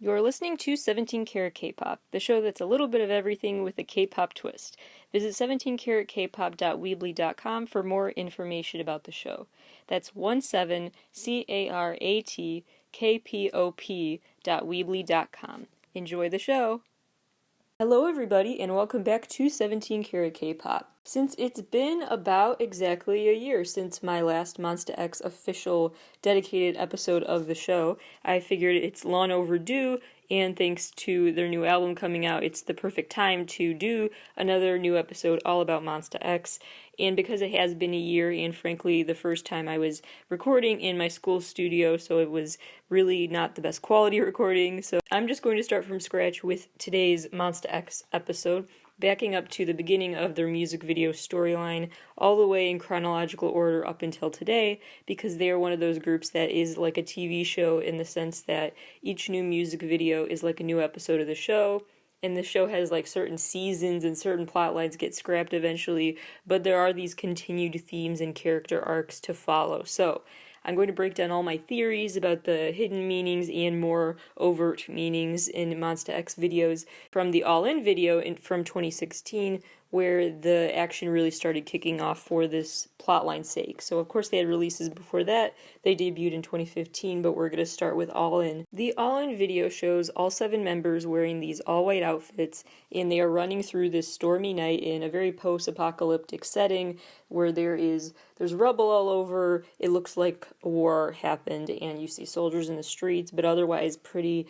You're listening to 17 Carat K-Pop, the show that's a little bit of everything with a K-pop twist. Visit 17caratkpop.weebly.com for more information about the show. That's 17caratkpop.weebly.com. Enjoy the show! Hello everybody and welcome back to 17 Carat K-Pop. Since it's been about exactly a year since my last Monsta X official dedicated episode of the show, I figured it's long overdue, and thanks to their new album coming out, it's the perfect time to do another new episode all about Monsta X. And because it has been a year, and frankly the first time I was recording in my school studio, so it was really not the best quality recording, so I'm just going to start from scratch with today's Monsta X episode, backing up to the beginning of their music video storyline, all the way in chronological order up until today, because they are one of those groups that is like a TV show in the sense that each new music video is like a new episode of the show, and the show has like certain seasons and certain plot lines get scrapped eventually, but there are these continued themes and character arcs to follow. So I'm going to break down all my theories about the hidden meanings and more overt meanings in Monsta X videos from the All In video from 2016, where the action really started kicking off for this plotline's sake. So of course they had releases before that. They debuted in 2015, but we're going to start with All In. The All In video shows all 7 members wearing these all-white outfits, and they are running through this stormy night in a very post-apocalyptic setting where there's rubble all over. It looks like a war happened, and you see soldiers in the streets, but otherwise pretty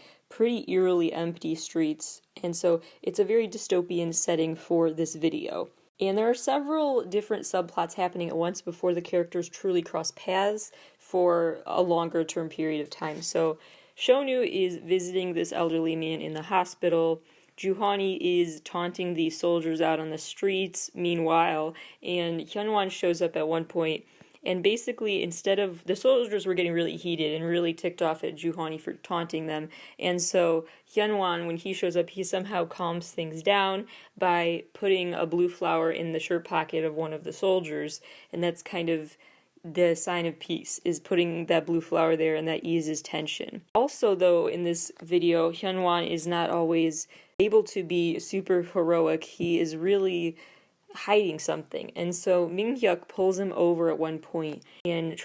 eerily empty streets, and so it's a very dystopian setting for this video. And there are several different subplots happening at once before the characters truly cross paths for a longer term period of time. So Shonu is visiting this elderly man in the hospital. Juhani is taunting the soldiers out on the streets meanwhile, and Hyunwon shows up at one point. And basically, instead of, the soldiers were getting really heated and really ticked off at Juhani for taunting them. And so Hyunwon, when he shows up, he somehow calms things down by putting a blue flower in the shirt pocket of one of the soldiers. And that's kind of the sign of peace, is putting that blue flower there, and that eases tension. Also, though, in this video, Hyunwon is not always able to be super heroic. He is really hiding something, and so Minghyuk pulls him over at one point and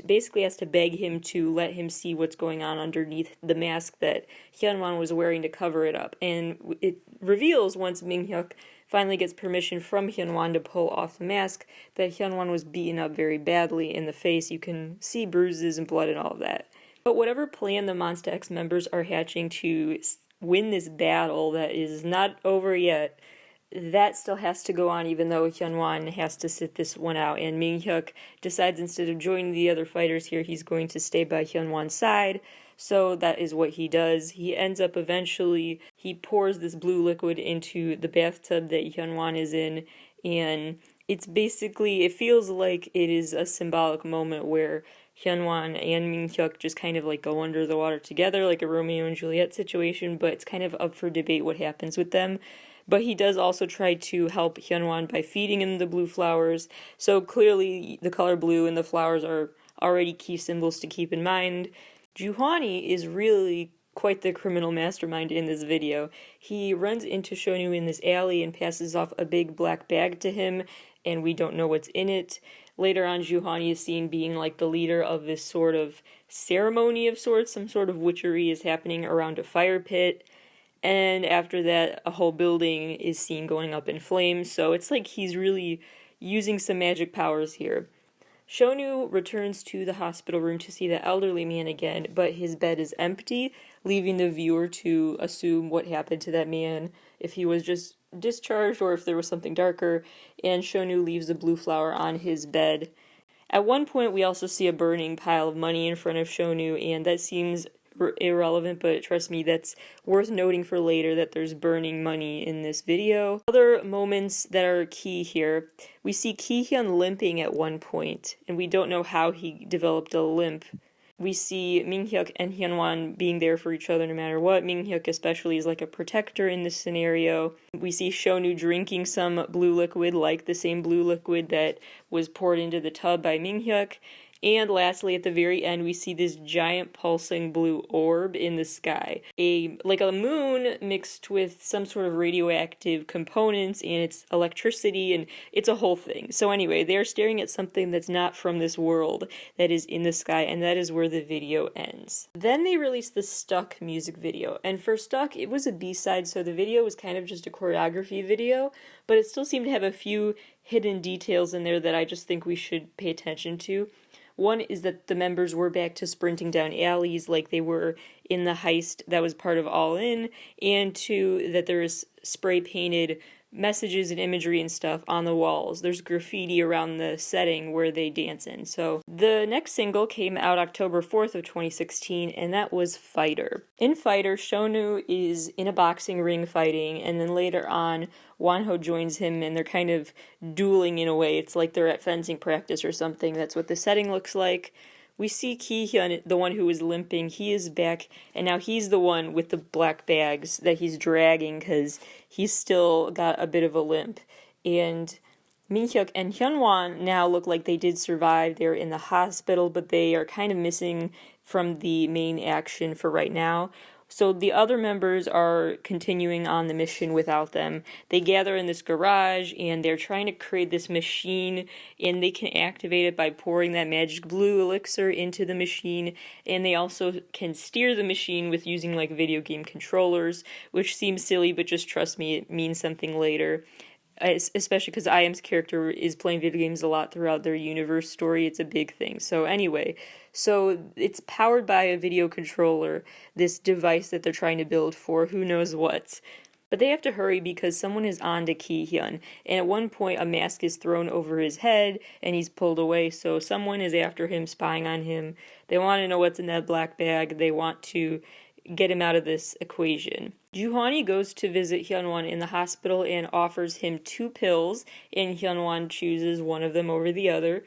basically has to beg him to let him see what's going on underneath the mask that Hyunwon was wearing to cover it up. And it reveals, once Minghyuk finally gets permission from Hyunwon to pull off the mask, that Hyunwon was beaten up very badly in the face. You can see bruises and blood and all of that. But whatever plan the Monsta X members are hatching to win this battle that is not over yet, that still has to go on, even though Hyunwon has to sit this one out, and Minghyuk decides instead of joining the other fighters here, he's going to stay by Hyunwon's side. So that is what he does. He ends up eventually, he pours this blue liquid into the bathtub that Hyunwon is in, and it's basically, it feels like it is a symbolic moment where Hyunwon and Minghyuk just kind of like go under the water together, like a Romeo and Juliet situation, but it's kind of up for debate what happens with them. But he does also try to help Hyunwon by feeding him the blue flowers, so clearly the color blue and the flowers are already key symbols to keep in mind. Juhani is really quite the criminal mastermind in this video. He runs into Shonu in this alley and passes off a big black bag to him, and we don't know what's in it. Later on, Juhani is seen being like the leader of this sort of ceremony of sorts. Some sort of witchery is happening around a fire pit. And after that, a whole building is seen going up in flames, so it's like he's really using some magic powers here. Shonu returns to the hospital room to see the elderly man again, but his bed is empty, leaving the viewer to assume what happened to that man, if he was just discharged or if there was something darker, and Shonu leaves a blue flower on his bed. At one point, we also see a burning pile of money in front of Shonu, and that seems irrelevant, but trust me, that's worth noting for later that there's burning money in this video. Other moments that are key here, we see Ki-hyun limping at one point, and we don't know how he developed a limp. We see Minghyuk and Hyunwon being there for each other no matter what. Minghyuk especially is like a protector in this scenario. We see Shonu drinking some blue liquid, like the same blue liquid that was poured into the tub by Minghyuk. And lastly, at the very end, we see this giant pulsing blue orb in the sky. Like a moon mixed with some sort of radioactive components, and it's electricity, and it's a whole thing. So anyway, they're staring at something that's not from this world that is in the sky, and that is where the video ends. Then they released the Stuck music video, and for Stuck, it was a B-side, so the video was kind of just a choreography video, but it still seemed to have a few hidden details in there that I just think we should pay attention to. One is that the members were back to sprinting down alleys like they were in the heist that was part of All In, and two, that there is spray-painted messages and imagery and stuff on the walls. There's graffiti around the setting where they dance in. So the next single came out October 4th of 2016, and that was Fighter. In Fighter, Shonu is in a boxing ring fighting, and then later on, Wonho joins him, and they're kind of dueling in a way. It's like they're at fencing practice or something. That's what the setting looks like. We see Ki-hyun, the one who was limping, he is back, and now he's the one with the black bags that he's dragging because he's still got a bit of a limp. And Minhyuk and Hyunwon now look like they did survive. They're in the hospital, but they are kind of missing from the main action for right now. So the other members are continuing on the mission without them. They gather in this garage, and they're trying to create this machine, and they can activate it by pouring that magic blue elixir into the machine, and they also can steer the machine with using like video game controllers, which seems silly, but just trust me, it means something later. Especially because IM's character is playing video games a lot throughout their universe story. It's a big thing. So anyway, so it's powered by a video controller, this device that they're trying to build for who knows what. But they have to hurry because someone is on to Ki-hyun, and at one point a mask is thrown over his head and he's pulled away, so someone is after him, spying on him. They want to know what's in that black bag. They want to get him out of this equation. Juhani goes to visit Hyunwon in the hospital and offers him 2 pills, and Hyunwon chooses one of them over the other.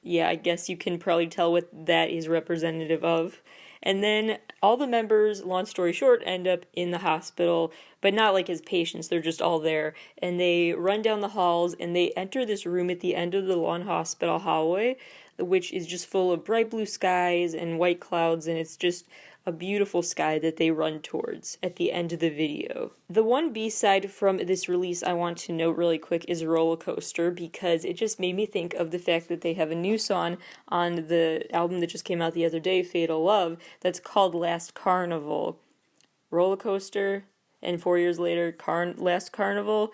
Yeah, I guess you can probably tell what that is representative of. And then all the members, long story short, end up in the hospital, but not like as patients, they're just all there. And they run down the halls, and they enter this room at the end of the long hospital hallway, which is just full of bright blue skies and white clouds, and it's just a beautiful sky that they run towards at the end of the video. The one B-side from this release I want to note really quick is Roller Coaster, because it just made me think of the fact that they have a new song on the album that just came out the other day, Fatal Love, that's called Last Carnival. Roller Coaster, and 4 years later, Last Carnival?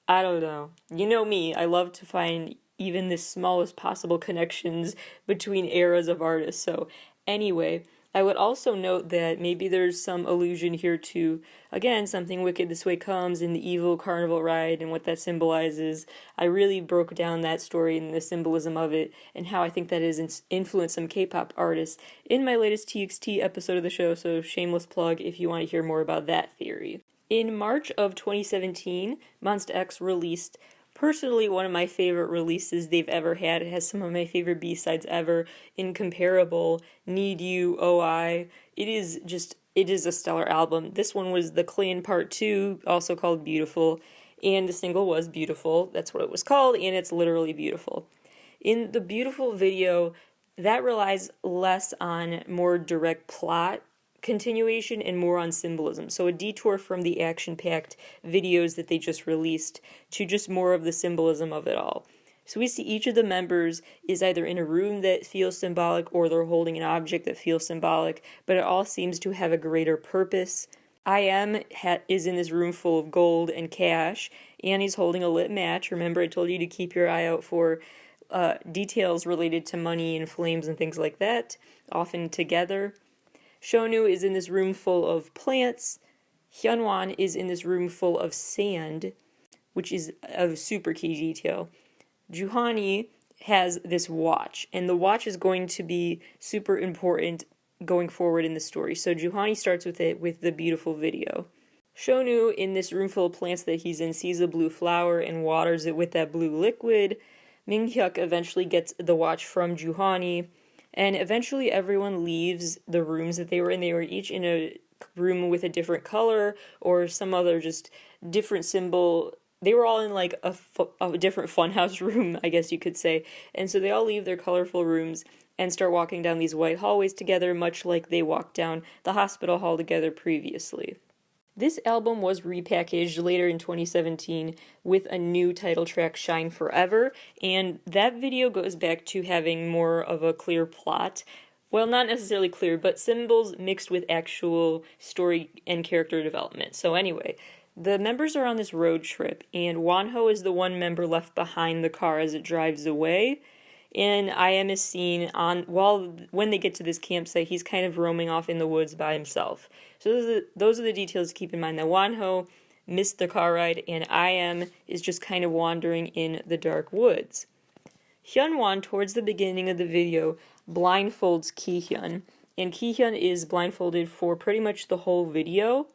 I don't know. You know me, I love to find even the smallest possible connections between eras of artists. So anyway, I would also note that maybe there's some allusion here to, again, Something Wicked This Way Comes and the evil carnival ride and what that symbolizes. I really broke down that story and the symbolism of it and how I think that has influenced some K-pop artists in my latest TXT episode of the show, so shameless plug if you want to hear more about that theory. In March of 2017, Monsta X released personally one of my favorite releases they've ever had. It has some of my favorite B-sides ever. Incomparable, Need You, OI. It is a stellar album. This one was The Clan Part 2, also called Beautiful, and the single was Beautiful. That's what it was called, and it's literally beautiful. In the Beautiful video, that relies less on more direct plot continuation and more on symbolism. So a detour from the action-packed videos that they just released to just more of the symbolism of it all. So we see each of the members is either in a room that feels symbolic or they're holding an object that feels symbolic, but it all seems to have a greater purpose. IM is in this room full of gold and cash, and he's holding a lit match. Remember, I told you to keep your eye out for details related to money and flames and things like that, often together. Shonu is in this room full of plants. Hyunwon is in this room full of sand, which is a super key detail. Juhani has this watch, and the watch is going to be super important going forward in the story. So Juhani starts with it with the beautiful video. Shonu, in this room full of plants that he's in, sees a blue flower and waters it with that blue liquid. Minhyuk eventually gets the watch from Juhani. And eventually everyone leaves the rooms that they were in. They were each in a room with a different color or some other just different symbol they were all in like a different funhouse room, I guess you could say. And so they all leave their colorful rooms and start walking down these white hallways together, much like they walked down the hospital hall together previously. This album was repackaged later in 2017 with a new title track, Shine Forever, and that video goes back to having more of a clear plot. Well, not necessarily clear, but symbols mixed with actual story and character development. So anyway, the members are on this road trip, and Wonho is the one member left behind the car as it drives away. And IM is seen when they get to this campsite, he's kind of roaming off in the woods by himself. So those are the details to keep in mind. That Wonho missed the car ride, and IM is just kind of wandering in the dark woods. Hyunwon, towards the beginning of the video, blindfolds Kihyun, and Kihyun is blindfolded for pretty much the whole video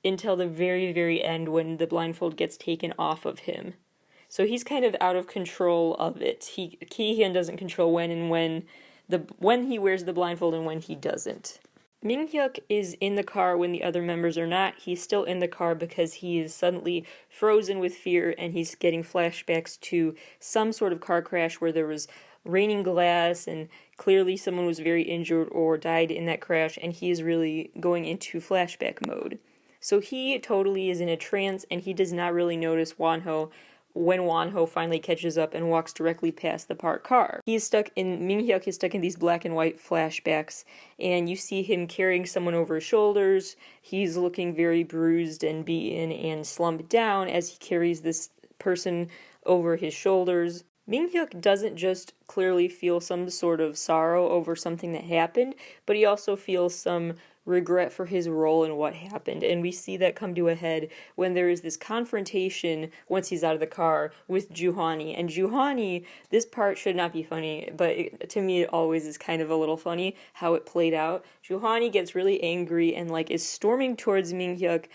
until the very, very end when the blindfold gets taken off of him. So he's kind of out of control of it. Kihyun doesn't control when he wears the blindfold and when he doesn't. Minghyuk is in the car when the other members are not. He's still in the car because he is suddenly frozen with fear, and he's getting flashbacks to some sort of car crash where there was raining glass and clearly someone was very injured or died in that crash, and he is really going into flashback mode. So he totally is in a trance, and he does not really notice Wonho when Wonho finally catches up and walks directly past the parked car. Minghyuk is stuck in these black and white flashbacks, and you see him carrying someone over his shoulders. He's looking very bruised and beaten and slumped down as he carries this person over his shoulders. Minghyuk doesn't just clearly feel some sort of sorrow over something that happened, but he also feels some regret for his role in what happened, and we see that come to a head when there is this confrontation once he's out of the car with Juhani. And Juhani, this part should not be funny, but to me it always is kind of a little funny how it played out. Juhani gets really angry and is storming towards Minghyuk,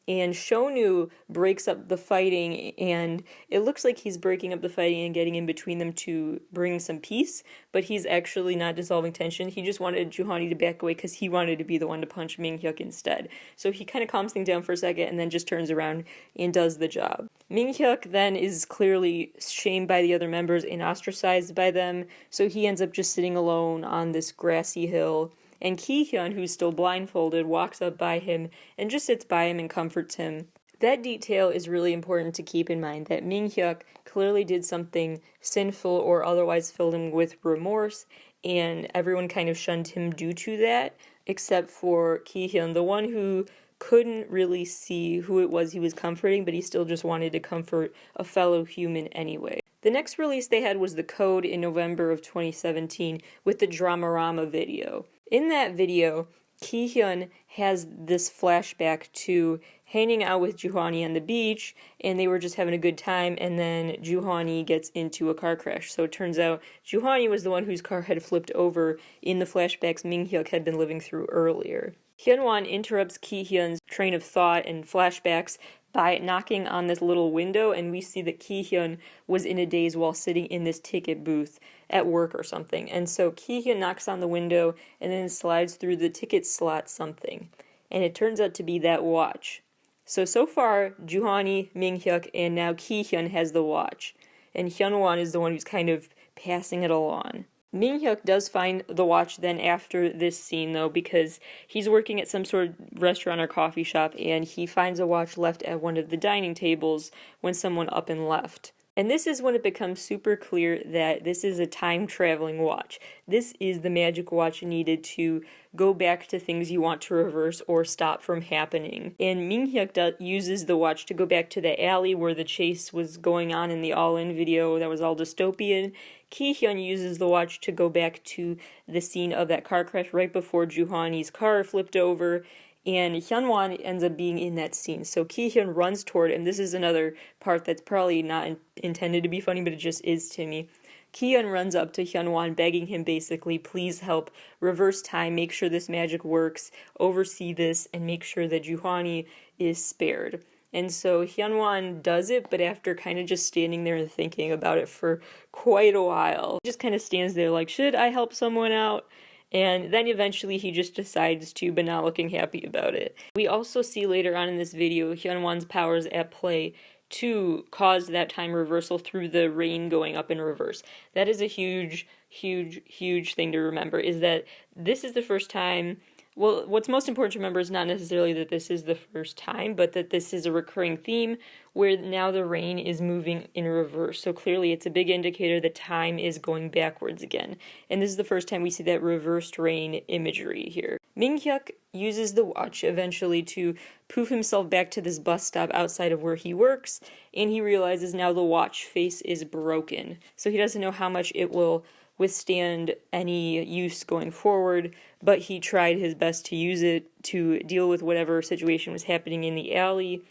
and Shonu breaks up the fighting, and it looks like he's breaking up the fighting and getting in between them to bring some peace, but he's actually not dissolving tension. He just wanted Juhani to back away because he wanted to be the one to punch Minghyuk instead. So he kind of calms things down for a second and then just turns around and does the job. Minghyuk then is clearly shamed by the other members and ostracized by them, so he ends up just sitting alone on this grassy hill. And Kihyun, who's still blindfolded, walks up by him and just sits by him and comforts him. That detail is really important to keep in mind, that Minghyuk clearly did something sinful or otherwise filled him with remorse, and everyone kind of shunned him due to that, except for Kihyun, the one who couldn't really see who it was he was comforting, but he still just wanted to comfort a fellow human anyway. The next release they had was The Code in November of 2017 with the Dramarama video. In that video, Kihyun has this flashback to hanging out with Juhani on the beach, and they were just having a good time, and then Juhani gets into a car crash. So it turns out Juhani was the one whose car had flipped over in the flashbacks Minghyuk had been living through earlier. Hyunwon interrupts Kihyun's train of thought and flashbacks by knocking on this little window, and we see that Kihyun was in a daze while sitting in this ticket booth at work or something. And so Kihyun knocks on the window and then slides through the ticket slot something. And it turns out to be that watch. So far, Juhani, Minghyuk, and now Kihyun has the watch. And Hyunwon is the one who's kind of passing it along. Minghyuk does find the watch then after this scene, though, because he's working at some sort of restaurant or coffee shop, and he finds a watch left at one of the dining tables when someone up and left. And this is when it becomes super clear that this is a time-traveling watch. This is the magic watch needed to go back to things you want to reverse or stop from happening. And Minghyuk uses the watch to go back to the alley where the chase was going on in the All-In video that was all dystopian. Kihyun uses the watch to go back to the scene of that car crash right before Juhani's car flipped over, and Hyunwon ends up being in that scene. So Kihyun runs toward, and this is another part that's probably not intended to be funny, but it just is to me. Kihyun runs up to Hyunwon, begging him basically, please help reverse time, make sure this magic works, oversee this, and make sure that Juhani is spared. And so Hyunwon does it, but after kind of just standing there and thinking about it for quite a while. He just kind of stands there like, should I help someone out? And then eventually he just decides to, but not looking happy about it. We also see later on in this video Hyunwon's powers at play to cause that time reversal through the rain going up in reverse. That is a huge, huge, huge thing to remember, is that this is the first time. Well, what's most important to remember is not necessarily that this is the first time, but that this is a recurring theme where now the rain is moving in reverse. So clearly it's a big indicator that time is going backwards again. And this is the first time we see that reversed rain imagery here. Ming-hyuk uses the watch eventually to poof himself back to this bus stop outside of where he works, and he realizes now the watch face is broken. So he doesn't know how much it will withstand any use going forward, but he tried his best to use it to deal with whatever situation was happening in the alley.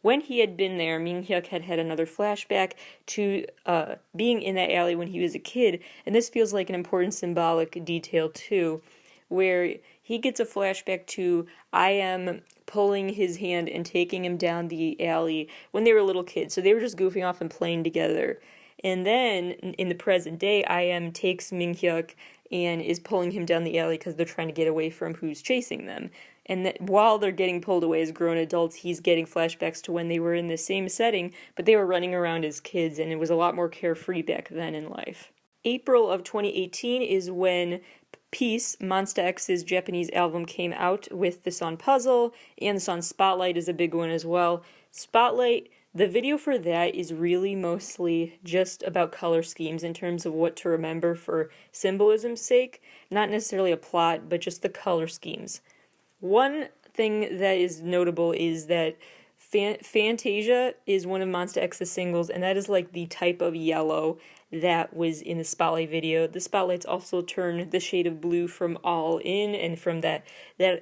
When he had been there, Ming-hyuk had another flashback to being in that alley when he was a kid, and this feels like an important symbolic detail too, where he gets a flashback to I.M. pulling his hand and taking him down the alley when they were little kids. So they were just goofing off and playing together. And then, in the present day, I.M. takes Ming-hyuk and is pulling him down the alley because they're trying to get away from who's chasing them. And that while they're getting pulled away as grown adults, he's getting flashbacks to when they were in the same setting, but they were running around as kids, and it was a lot more carefree back then in life. April of 2018 is when Peace, Monsta X's Japanese album, came out with the song Puzzle, and the song Spotlight is a big one as well. Spotlight, the video for that is really mostly just about color schemes in terms of what to remember for symbolism's sake, not necessarily a plot, but just the color schemes. One thing that is notable is that Fantasia is one of Monsta X's singles, and that is like the type of yellow that was in the Spotlight video. The Spotlights also turn the shade of blue from All In, and from that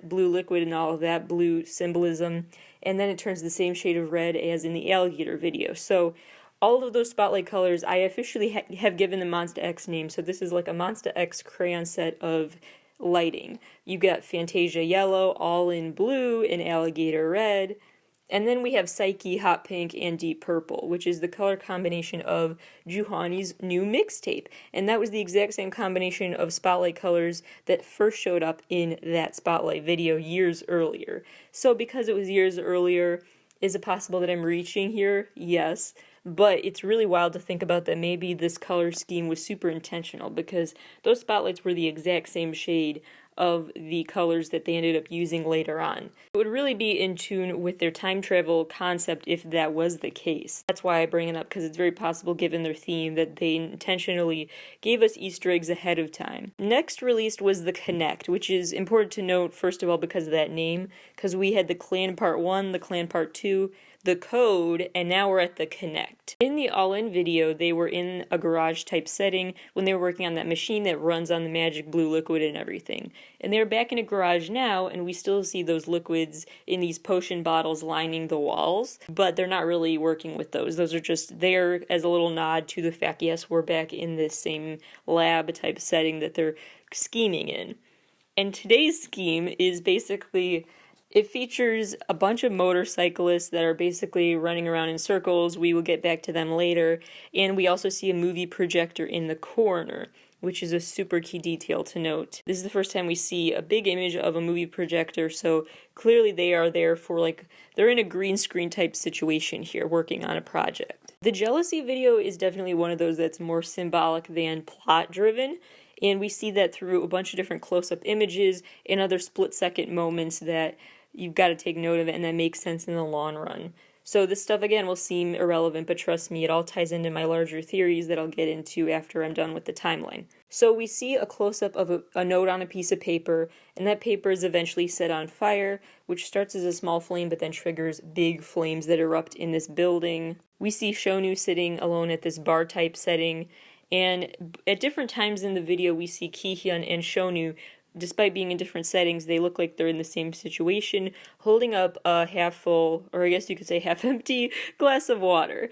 blue liquid and all of that blue symbolism, and then it turns the same shade of red as in the Alligator video. So all of those Spotlight colors, I officially have given the Monsta X name, so this is like a Monsta X crayon set of lighting. You got Fantasia yellow, All In blue, and Alligator red. And then we have Psyche, Hot Pink, and Deep Purple, which is the color combination of Juhani's new mixtape. And that was the exact same combination of Spotlight colors that first showed up in that Spotlight video years earlier. So because it was years earlier, is it possible that I'm reaching here? Yes. But it's really wild to think about that maybe this color scheme was super intentional, because those Spotlights were the exact same shade of the colors that they ended up using later on. It would really be in tune with their time travel concept if that was the case. That's why I bring it up, because it's very possible, given their theme, that they intentionally gave us Easter eggs ahead of time. Next released was the Connect, which is important to note, first of all, because of that name, because we had the Clan Part 1, the Clan Part 2, the Code, and now we're at the Connect. In the All-In video, they were in a garage type setting when they were working on that machine that runs on the magic blue liquid and everything. And they're back in a garage now, and we still see those liquids in these potion bottles lining the walls, but they're not really working with those. Those are just there as a little nod to the fact, yes, we're back in this same lab type setting that they're scheming in. And today's scheme is basically, it features a bunch of motorcyclists that are basically running around in circles. We will get back to them later. And we also see a movie projector in the corner, which is a super key detail to note. This is the first time we see a big image of a movie projector, so clearly they are there for, like, they're in a green screen type situation here, working on a project. The Jealousy video is definitely one of those that's more symbolic than plot driven. And we see that through a bunch of different close-up images and other split-second moments that you've got to take note of it, and that makes sense in the long run. So this stuff, again, will seem irrelevant, but trust me, it all ties into my larger theories that I'll get into after I'm done with the timeline. So we see a close-up of a note on a piece of paper, and that paper is eventually set on fire, which starts as a small flame but then triggers big flames that erupt in this building. We see Shonu sitting alone at this bar-type setting, and at different times in the video we see Ki-hyun and Shonu. Despite being in different settings, they look like they're in the same situation, holding up a half-full, or I guess you could say half-empty, glass of water.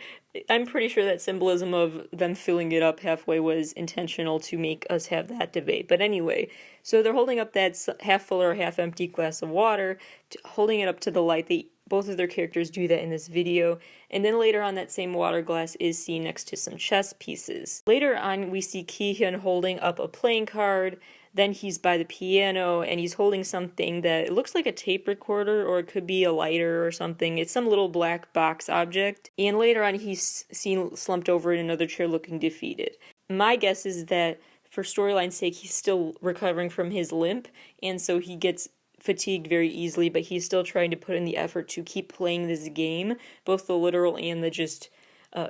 I'm pretty sure that symbolism of them filling it up halfway was intentional to make us have that debate. But anyway, so they're holding up that half-full or half-empty glass of water, holding it up to the light. Both of their characters do that in this video, and then later on that same water glass is seen next to some chess pieces. Later on we see Ki-hyun holding up a playing card then he's by the piano and he's holding something that it looks like a tape recorder, or it could be a lighter or something. It's some little black box object. And later on he's seen slumped over in another chair looking defeated. My guess is that for storyline's sake he's still recovering from his limp, and so he gets fatigued very easily, but he's still trying to put in the effort to keep playing this game, both the literal and the just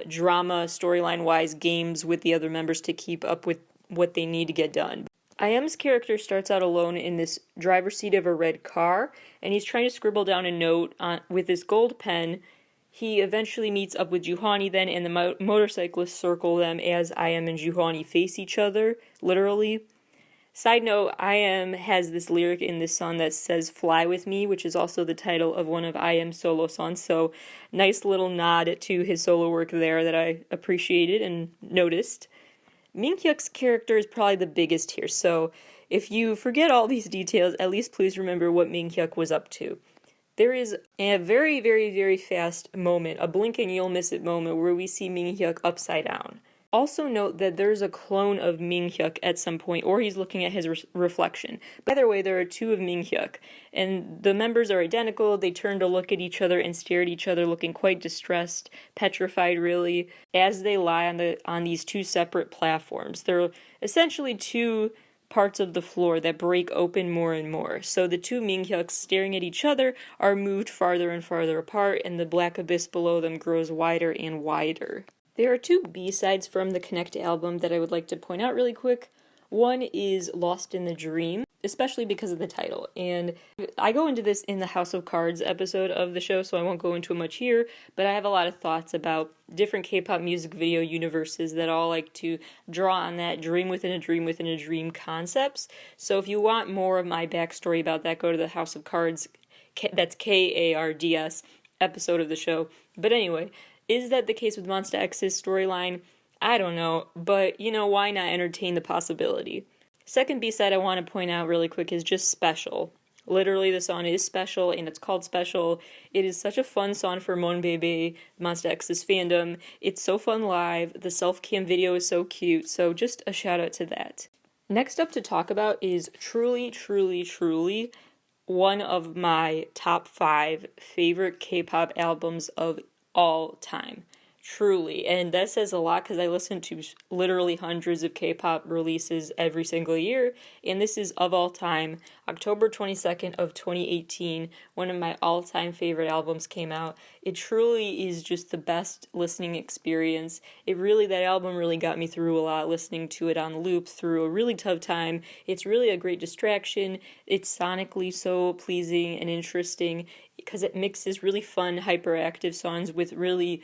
drama storyline-wise games with the other members to keep up with what they need to get done. I.M.'s character starts out alone in this driver's seat of a red car, and he's trying to scribble down a note with his gold pen. He eventually meets up with Juhani then, and the motorcyclists circle them as I.M. and Juhani face each other, literally. Side note, I.M. has this lyric in this song that says "Fly With Me," which is also the title of one of I.M.'s solo songs, so nice little nod to his solo work there that I appreciated and noticed. Minhyuk's character is probably the biggest here, so if you forget all these details, at least please remember what Minhyuk was up to. There is a very, very, very fast moment, a blink and you'll miss it moment, where we see Minhyuk upside down. Also note that there's a clone of Minhyuk at some point, or he's looking at his reflection. By the way, there are two of Minhyuk, and the members are identical. They turn to look at each other and stare at each other, looking quite distressed, petrified really, as they lie on these two separate platforms. They're essentially two parts of the floor that break open more and more. So the two Minhyuks staring at each other are moved farther and farther apart, and the black abyss below them grows wider and wider. There are two B-sides from the Connect album that I would like to point out really quick. One is Lost in the Dream, especially because of the title. And I go into this in the House of Cards episode of the show, so I won't go into it much here, but I have a lot of thoughts about different K-pop music video universes that all like to draw on that dream within a dream within a dream concepts. So if you want more of my backstory about that, go to the House of Cards, that's K-A-R-D-S, episode of the show. But anyway, is that the case with Monsta X's storyline? I don't know, but why not entertain the possibility? Second B-side I want to point out really quick is just Special. Literally, the song is special, and it's called Special. It is such a fun song for Monbebe, Monsta X's fandom. It's so fun live. The self-cam video is so cute, so just a shout out to that. Next up to talk about is truly, truly, truly one of my top 5 favorite K-pop albums of all time. Truly. And that says a lot because I listen to literally hundreds of K-pop releases every single year, and this is of all time, October 22nd of 2018, one of my all-time favorite albums came out. It truly is just the best listening experience. That album really got me through a lot, listening to it on loop through a really tough time. It's really a great distraction. It's sonically so pleasing and interesting because it mixes really fun, hyperactive songs with really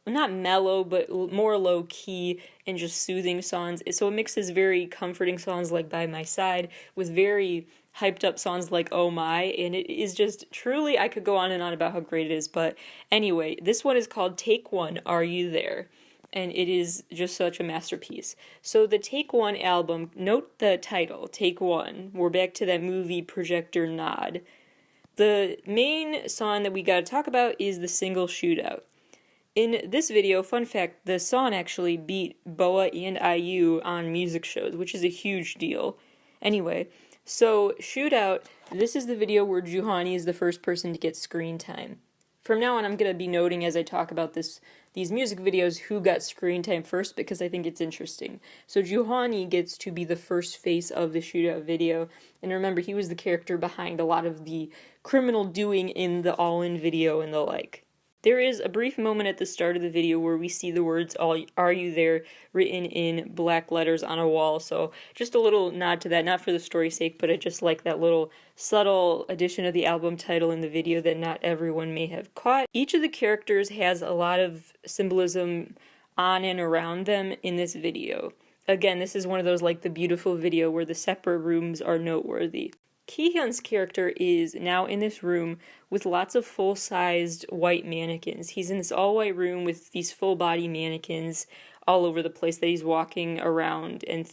not mellow, but more low-key and just soothing songs. So it mixes very comforting songs like By My Side with very hyped-up songs like Oh My, and it is just truly, I could go on and on about how great it is, but anyway, this one is called Take One, Are You There? And it is just such a masterpiece. So the Take One album, note the title, Take One. We're back to that movie projector nod. The main song that we gotta talk about is the single Shootout. In this video, fun fact, the song actually beat BoA and IU on music shows, which is a huge deal. Anyway, so Shootout, this is the video where Juhani is the first person to get screen time. From now on, I'm going to be noting as I talk about these music videos who got screen time first because I think it's interesting. So Juhani gets to be the first face of the Shootout video, and remember, he was the character behind a lot of the criminal doing in the All-In video and the like. There is a brief moment at the start of the video where we see the words, Are You There, written in black letters on a wall, so just a little nod to that, not for the story's sake, but I just like that little subtle addition of the album title in the video that not everyone may have caught. Each of the characters has a lot of symbolism on and around them in this video. Again, this is one of those like the beautiful video where the separate rooms are noteworthy. Kihyun's character is now in this room with lots of full-sized white mannequins. He's in this all-white room with these full-body mannequins all over the place that he's walking around and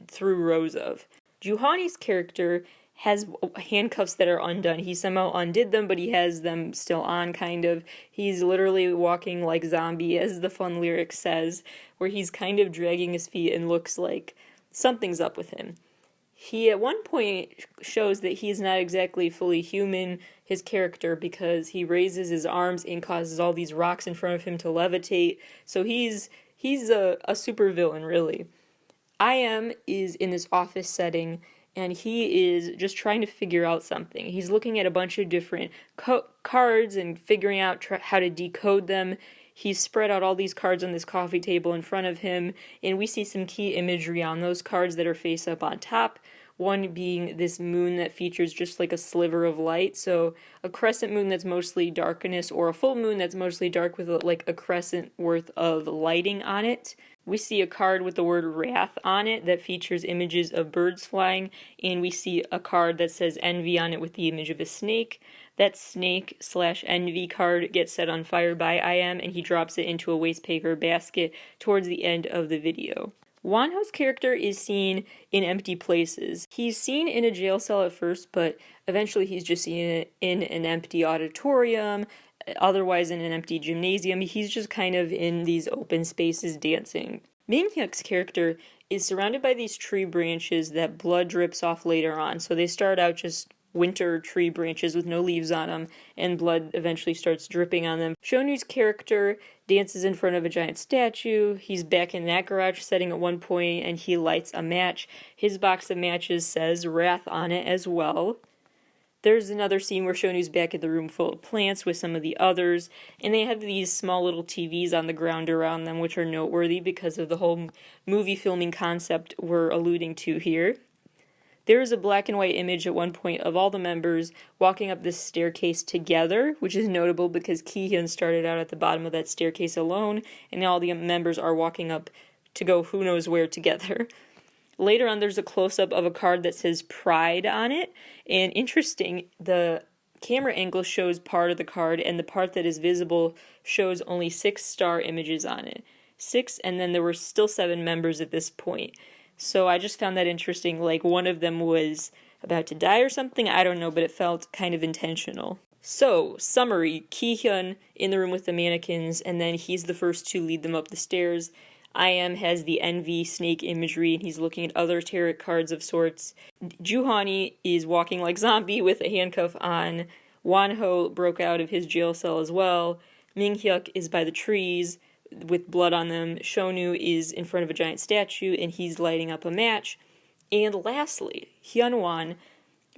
through rows of. Juhani's character has handcuffs that are undone. He somehow undid them, but he has them still on, kind of. He's literally walking like zombie, as the fun lyric says, where he's kind of dragging his feet and looks like something's up with him. He at one point shows that he's not exactly fully human, his character, because he raises his arms and causes all these rocks in front of him to levitate. So he's a super villain, really. I.M. is in this office setting, and he is just trying to figure out something. He's looking at a bunch of different cards and figuring out how to decode them. He's spread out all these cards on this coffee table in front of him, and we see some key imagery on those cards that are face up on top. One being this moon that features just like a sliver of light, so a crescent moon that's mostly darkness, or a full moon that's mostly dark with like a crescent worth of lighting on it. We see a card with the word wrath on it that features images of birds flying, and we see a card that says envy on it with the image of a snake. That snake/envy card gets set on fire by I.M., and he drops it into a waste paper basket towards the end of the video. Wonho's character is seen in empty places. He's seen in a jail cell at first, but eventually he's just seen in an empty auditorium, otherwise in an empty gymnasium. He's just kind of in these open spaces dancing. Minghyuk's character is surrounded by these tree branches that blood drips off later on. So they start out just winter tree branches with no leaves on them, and blood eventually starts dripping on them. Shonu's character dances in front of a giant statue. He's back in that garage setting at one point, and he lights a match. His box of matches says Wrath on it as well. There's another scene where Shonu's back in the room full of plants with some of the others, and they have these small little TVs on the ground around them, which are noteworthy because of the whole movie filming concept we're alluding to here. There is a black and white image at one point of all the members walking up this staircase together, which is notable because Ki-hyun started out at the bottom of that staircase alone, and now all the members are walking up to go who knows where together. Later on, there's a close-up of a card that says Pride on it, and interesting, the camera angle shows part of the card, and the part that is visible shows only 6 star images on it. 6, and then there were still 7 members at this point. So I just found that interesting, like one of them was about to die or something, I don't know, but it felt kind of intentional. So, summary, Ki-hyun in the room with the mannequins, and then he's the first to lead them up the stairs. I.M. has the envy snake imagery, and he's looking at other tarot cards of sorts. Juhani is walking like zombie with a handcuff on. Wonho broke out of his jail cell as well. Minghyuk is by the trees with blood on them. Shonu is in front of a giant statue, and he's lighting up a match. And lastly, Hyunwon,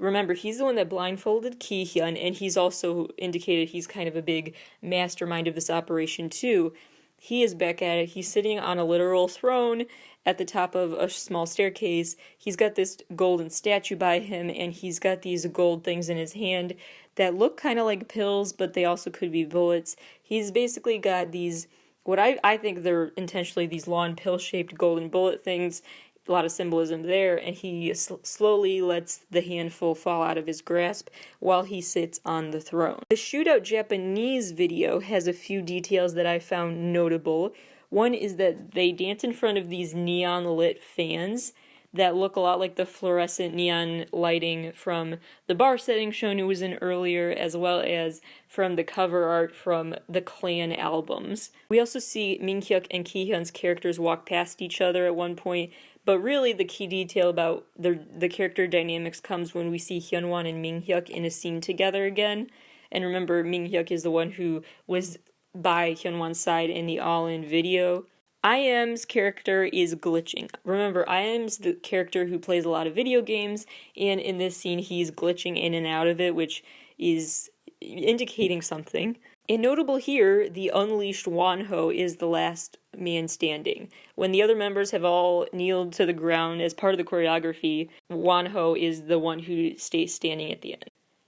remember, he's the one that blindfolded Ki-hyun, and he's also indicated he's kind of a big mastermind of this operation too. He is back at it. He's sitting on a literal throne at the top of a small staircase. He's got this golden statue by him, and he's got these gold things in his hand that look kind of like pills, but they also could be bullets. He's basically got these, what I think they're intentionally these long pill-shaped golden bullet things, a lot of symbolism there, and he slowly lets the handful fall out of his grasp while he sits on the throne. The Shootout Japanese video has a few details that I found notable. One is that they dance in front of these neon-lit fans that look a lot like the fluorescent neon lighting from the bar setting Shonu was in earlier, as well as from the cover art from the Clan albums. We also see Minghyuk and Ki-hyun's characters walk past each other at one point, but really the key detail about the character dynamics comes when we see Hyunwon and Minghyuk in a scene together again. And remember, Minghyuk is the one who was by Hyunwon's side in the All-In video. I.M.'s character is glitching. Remember, I.M.'s the character who plays a lot of video games, and in this scene he's glitching in and out of it, which is indicating something. And notable here, the unleashed Wonho is the last man standing. When the other members have all kneeled to the ground as part of the choreography, Wonho is the one who stays standing at the end.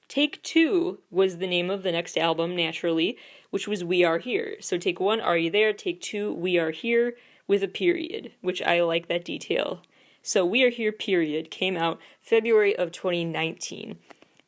Take 2 was the name of the next album, naturally, which was We Are Here. So take 1, Are You There? Take 2, We Are Here, with a period, which I like that detail. So We Are Here, period, came out February of 2019.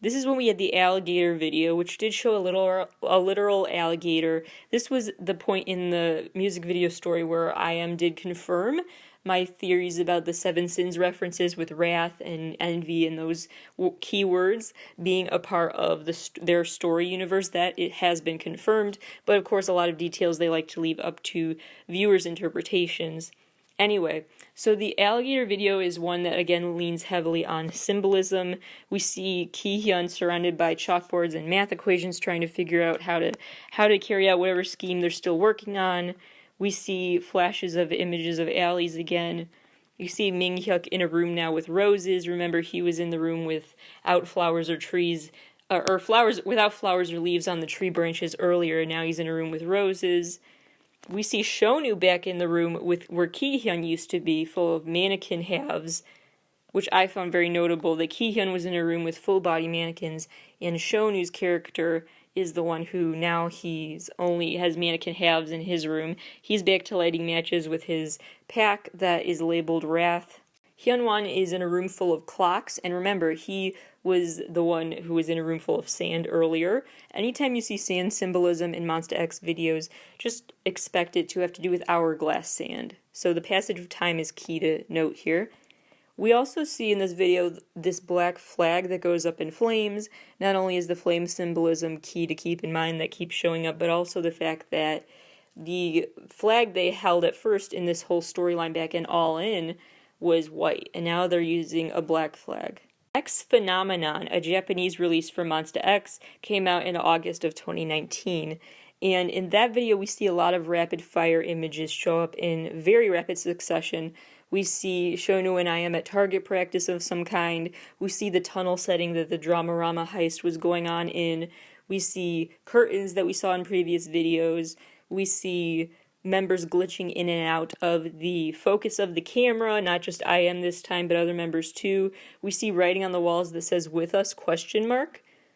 This is when we had the alligator video, which did show a literal alligator. This was the point in the music video story where I.M. did confirm my theories about the Seven Sins references with wrath and envy and those keywords being a part of their story universe. That it has been confirmed, but of course a lot of details they like to leave up to viewers' interpretations. Anyway, so the alligator video is one that again leans heavily on symbolism. We see Ki-hyun surrounded by chalkboards and math equations trying to figure out how to carry out whatever scheme they're still working on. We see flashes of images of alleys again. You see Ming-hyuk in a room now with roses. Remember, he was in the room without flowers or trees, or flowers without flowers or leaves on the tree branches earlier. Now he's in a room with roses. We see Shonu back in the room with where Ki-hyun used to be, full of mannequin halves, which I found very notable, that Ki-hyun was in a room with full-body mannequins, and Shonu's character is the one who now he's only has mannequin halves in his room. He's back to lighting matches with his pack that is labeled Wrath. Hyunwon is in a room full of clocks, and remember, he was the one who was in a room full of sand earlier. Anytime you see sand symbolism in Monsta X videos, just expect it to have to do with hourglass sand. So the passage of time is key to note here. We also see in this video this black flag that goes up in flames. Not only is the flame symbolism key to keep in mind that keeps showing up, but also the fact that the flag they held at first in this whole storyline back in All In was white, and now they're using a black flag. X Phenomenon, a Japanese release from Monsta X, came out in August of 2019, and in that video we see a lot of rapid-fire images show up in very rapid succession. We see Shonu and I am at target practice of some kind. We see the tunnel setting that the Dramarama heist was going on in. We see curtains that we saw in previous videos. We see members glitching in and out of the focus of the camera, not just I am this time, but other members too. We see writing on the walls that says "with us?" ?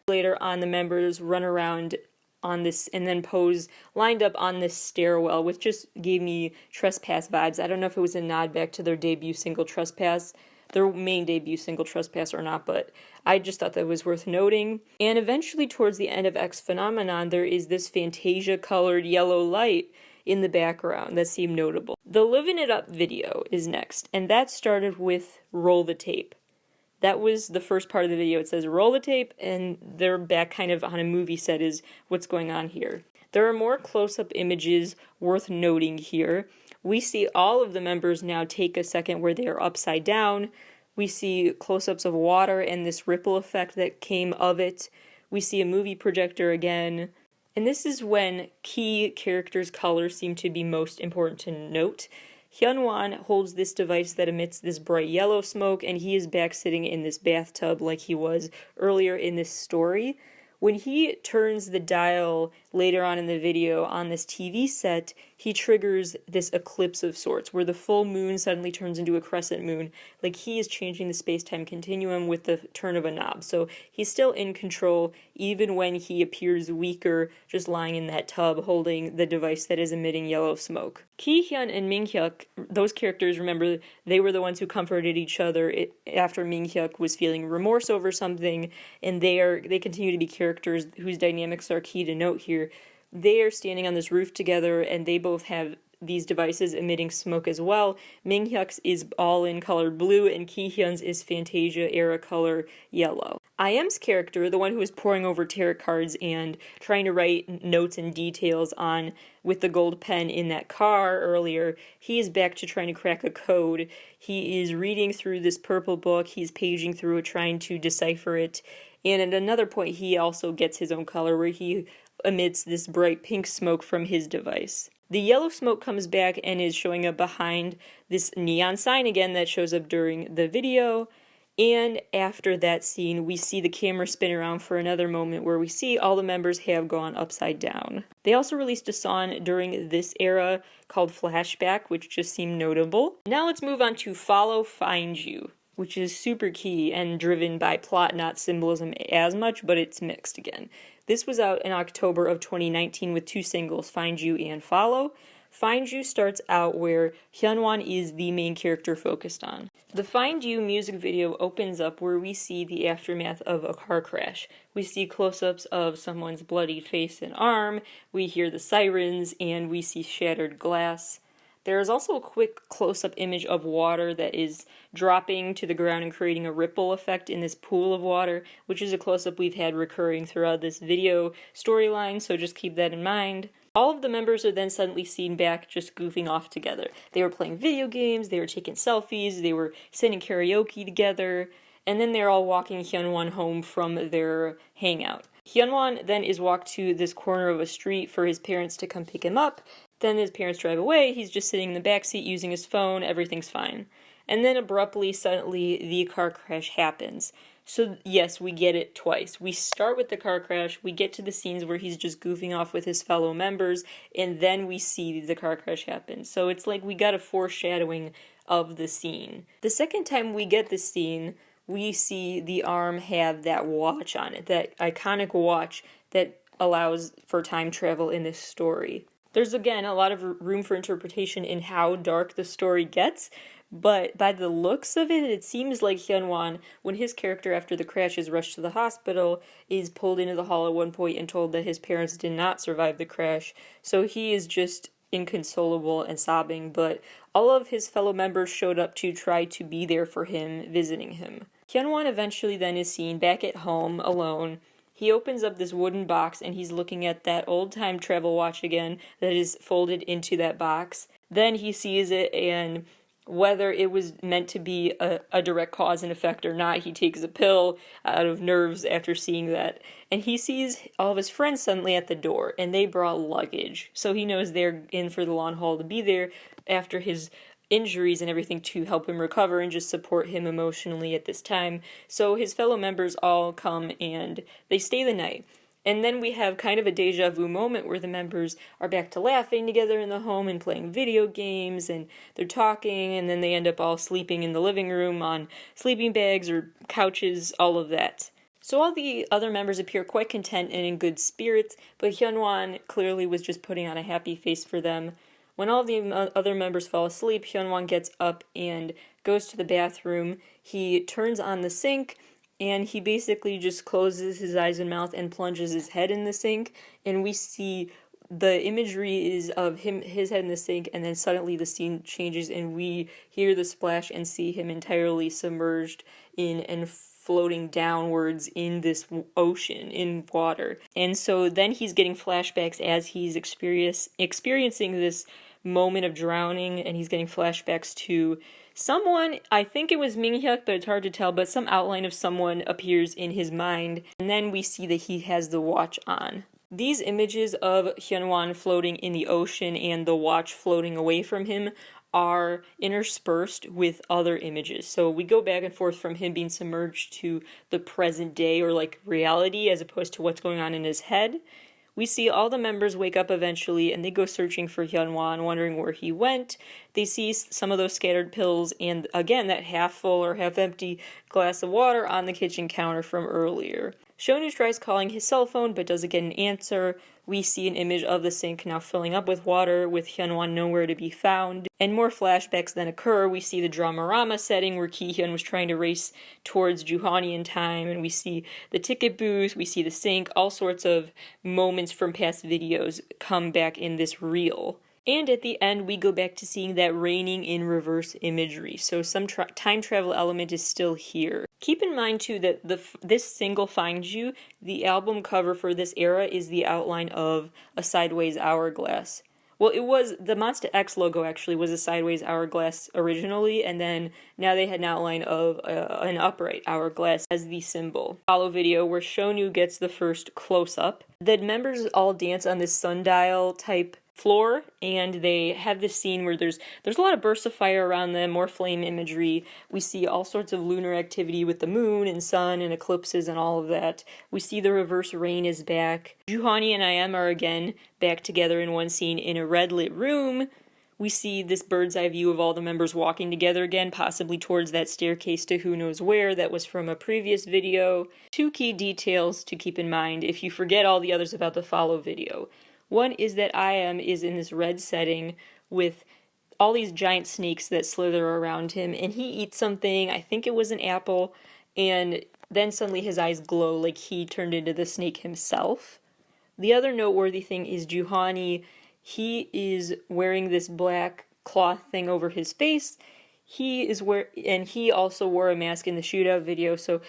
Later on, the members run around on this and then pose lined up on this stairwell, which just gave me Trespass vibes. I don't know if it was a nod back to their debut single Trespass, their main debut single Trespass or not, but I just thought that was worth noting. And eventually towards the end of X Phenomenon, there is this Fantasia-colored yellow light in the background that seemed notable. The Livin' It Up video is next, and that started with Roll the Tape. That was the first part of the video. It says roll the tape, and they're back kind of on a movie set is what's going on here. There are more close-up images worth noting here. We see all of the members now take a second where they are upside down. We see close-ups of water and this ripple effect that came of it. We see a movie projector again. And this is when key characters' colors seem to be most important to note. Hyunwon holds this device that emits this bright yellow smoke, and he is back sitting in this bathtub like he was earlier in this story. When he turns the dial later on in the video on this TV set, he triggers this eclipse of sorts, where the full moon suddenly turns into a crescent moon, like he is changing the space-time continuum with the turn of a knob. So he's still in control, even when he appears weaker, just lying in that tub holding the device that is emitting yellow smoke. Ki-hyun and Ming-hyuk, those characters, remember, they were the ones who comforted each other after Ming-hyuk was feeling remorse over something, and they continue to be characters whose dynamics are key to note here. They are standing on this roof together, and they both have these devices emitting smoke as well. Ming-hyuk's is all in color blue, and Ki-hyun's is Fantasia-era color yellow. I.M's character, the one who was poring over tarot cards and trying to write notes and details on with the gold pen in that car earlier, he is back to trying to crack a code. He is reading through this purple book, he's paging through it, trying to decipher it, and at another point he also gets his own color where he emits this bright pink smoke from his device. The yellow smoke comes back and is showing up behind this neon sign again that shows up during the video, and after that scene we see the camera spin around for another moment where we see all the members have gone upside down. They also released a song during this era called Flashback, which just seemed notable. Now let's move on to Follow Find You, which is super key and driven by plot, not symbolism as much, but it's mixed again. This was out in October of 2019 with two singles, Find You and Follow. Find You starts out where Hyunwon is the main character focused on. The Find You music video opens up where we see the aftermath of a car crash. We see close-ups of someone's bloodied face and arm, we hear the sirens, and we see shattered glass. There is also a quick close-up image of water that is dropping to the ground and creating a ripple effect in this pool of water, which is a close-up we've had recurring throughout this video storyline, so just keep that in mind. All of the members are then suddenly seen back just goofing off together. They were playing video games, they were taking selfies, they were singing karaoke together, and then they're all walking Hyunwon home from their hangout. Hyunwon then is walked to this corner of a street for his parents to come pick him up. Then his parents drive away, he's just sitting in the backseat using his phone, everything's fine. And then abruptly, suddenly, the car crash happens. So yes, we get it twice. We start with the car crash, we get to the scenes where he's just goofing off with his fellow members, and then we see the car crash happen. So it's like we got a foreshadowing of the scene. The second time we get the scene, we see the arm have that watch on it, that iconic watch that allows for time travel in this story. There's, again, a lot of room for interpretation in how dark the story gets, but by the looks of it, it seems like Hyunwon, when his character after the crash is rushed to the hospital, is pulled into the hall at one point and told that his parents did not survive the crash, so he is just inconsolable and sobbing, but all of his fellow members showed up to try to be there for him, visiting him. Hyunwon eventually then is seen back at home, alone. He opens up this wooden box and he's looking at that old time travel watch again that is folded into that box. Then he sees it, and whether it was meant to be a direct cause and effect or not, he takes a pill out of nerves after seeing that. And he sees all of his friends suddenly at the door, and they brought luggage. So he knows they're in for the long haul to be there after his injuries and everything to help him recover and just support him emotionally at this time. So his fellow members all come and they stay the night. And then we have kind of a deja vu moment where the members are back to laughing together in the home and playing video games, and they're talking, and then they end up all sleeping in the living room on sleeping bags or couches, all of that. So all the other members appear quite content and in good spirits, but Hyunwon clearly was just putting on a happy face for them. When all the other members fall asleep, Hyunwon gets up and goes to the bathroom. He turns on the sink, and he basically just closes his eyes and mouth and plunges his head in the sink, and we see the imagery is of his head in the sink, and then suddenly the scene changes and we hear the splash and see him entirely submerged in and floating downwards in this ocean, in water. And so then he's getting flashbacks as he's experiencing this moment of drowning, and he's getting flashbacks to someone, I think it was Minghyuk, but it's hard to tell, but some outline of someone appears in his mind, and then we see that he has the watch on. These images of Hyunwon floating in the ocean and the watch floating away from him are interspersed with other images. So we go back and forth from him being submerged to the present day, or like reality, as opposed to what's going on in his head. We see all the members wake up eventually, and they go searching for Hyunwon, wondering where he went. They see some of those scattered pills, and again, that half full or half empty glass of water on the kitchen counter from earlier. Shonu tries calling his cell phone, but doesn't get an answer. We see an image of the sink now filling up with water, with Hyunwon nowhere to be found. And more flashbacks then occur. We see the Dramarama setting where Ki-hyun was trying to race towards Juhani in time, and we see the ticket booth, we see the sink, all sorts of moments from past videos come back in this reel. And at the end, we go back to seeing that raining in reverse imagery, so some time travel element is still here. Keep in mind, too, that this single finds you, the album cover for this era is the outline of a sideways hourglass. Well, it was, the Monsta X logo actually was a sideways hourglass originally, and then now they had an outline of an upright hourglass as the symbol. Follow video where Shonu gets the first close-up. The members all dance on this sundial type floor, and they have this scene where there's a lot of bursts of fire around them, more flame imagery. We see all sorts of lunar activity with the moon and sun and eclipses and all of that. We see the reverse rain is back. Juhani and I.M are again back together in one scene in a red lit room. We see this bird's eye view of all the members walking together again, possibly towards that staircase to who knows where that was from a previous video. Two key details to keep in mind if you forget all the others about the follow video. One is that I.M is in this red setting with all these giant snakes that slither around him, and he eats something, I think it was an apple, and then suddenly his eyes glow like he turned into the snake himself. The other noteworthy thing is Juhani. He is wearing this black cloth thing over his face. He also wore a mask in the shootout video, so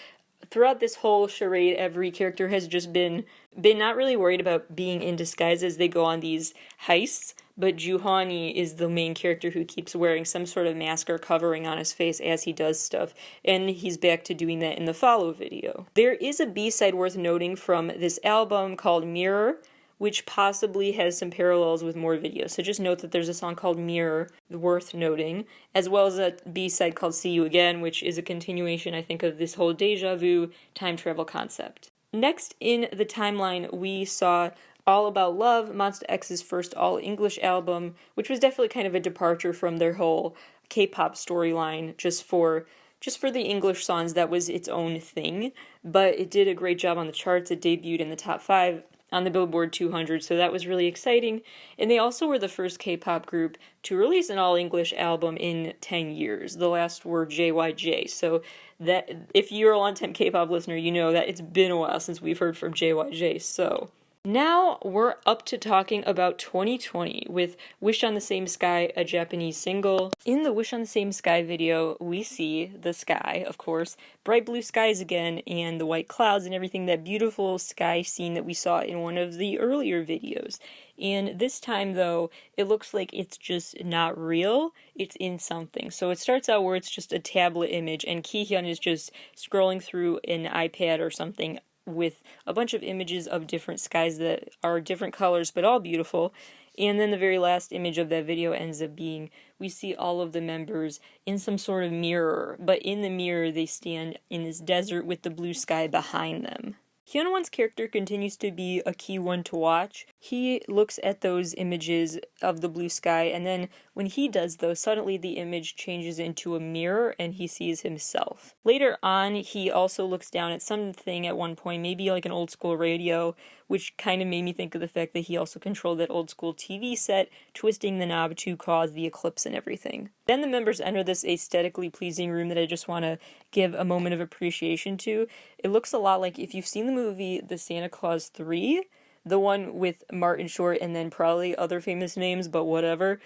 throughout this whole charade, every character has just been not really worried about being in disguise as they go on these heists, but Juhani is the main character who keeps wearing some sort of mask or covering on his face as he does stuff, and he's back to doing that in the follow video. There is a B-side worth noting from this album called Mirror, which possibly has some parallels with more videos. So just note that there's a song called Mirror worth noting, as well as a B-side called See You Again, which is a continuation, I think, of this whole deja vu time travel concept. Next in the timeline, we saw All About Love, Monsta X's first all-English album, which was definitely kind of a departure from their whole K-pop storyline, just for the English songs. That was its own thing, but it did a great job on the charts. It debuted in the top 5 on the Billboard 200, so that was really exciting. And they also were the first K-pop group to release an all-English album in 10 years. The last were JYJ, so that if you're a long-time K-pop listener, you know that it's been a while since we've heard from JYJ. So now we're up to talking about 2020 with Wish on the Same Sky, a Japanese single. In the Wish on the Same Sky video, we see the sky, of course, bright blue skies again, and the white clouds and everything, that beautiful sky scene that we saw in one of the earlier videos. And this time, though, it looks like it's just not real, it's in something. So it starts out where it's just a tablet image, and Ki-hyun is just scrolling through an iPad or something with a bunch of images of different skies that are different colors but all beautiful. And then the very last image of that video ends up being, we see all of the members in some sort of mirror, but in the mirror they stand in this desert with the blue sky behind them. Hyunwon's character continues to be a key one to watch. He looks at those images of the blue sky, and then when he does though, suddenly the image changes into a mirror and he sees himself. Later on, he also looks down at something at one point, maybe like an old school radio, which kind of made me think of the fact that he also controlled that old school TV set, twisting the knob to cause the eclipse and everything. Then the members enter this aesthetically pleasing room that I just want to give a moment of appreciation to. It looks a lot like, if you've seen the movie The Santa Claus 3, the one with Martin Short and then probably other famous names, but whatever.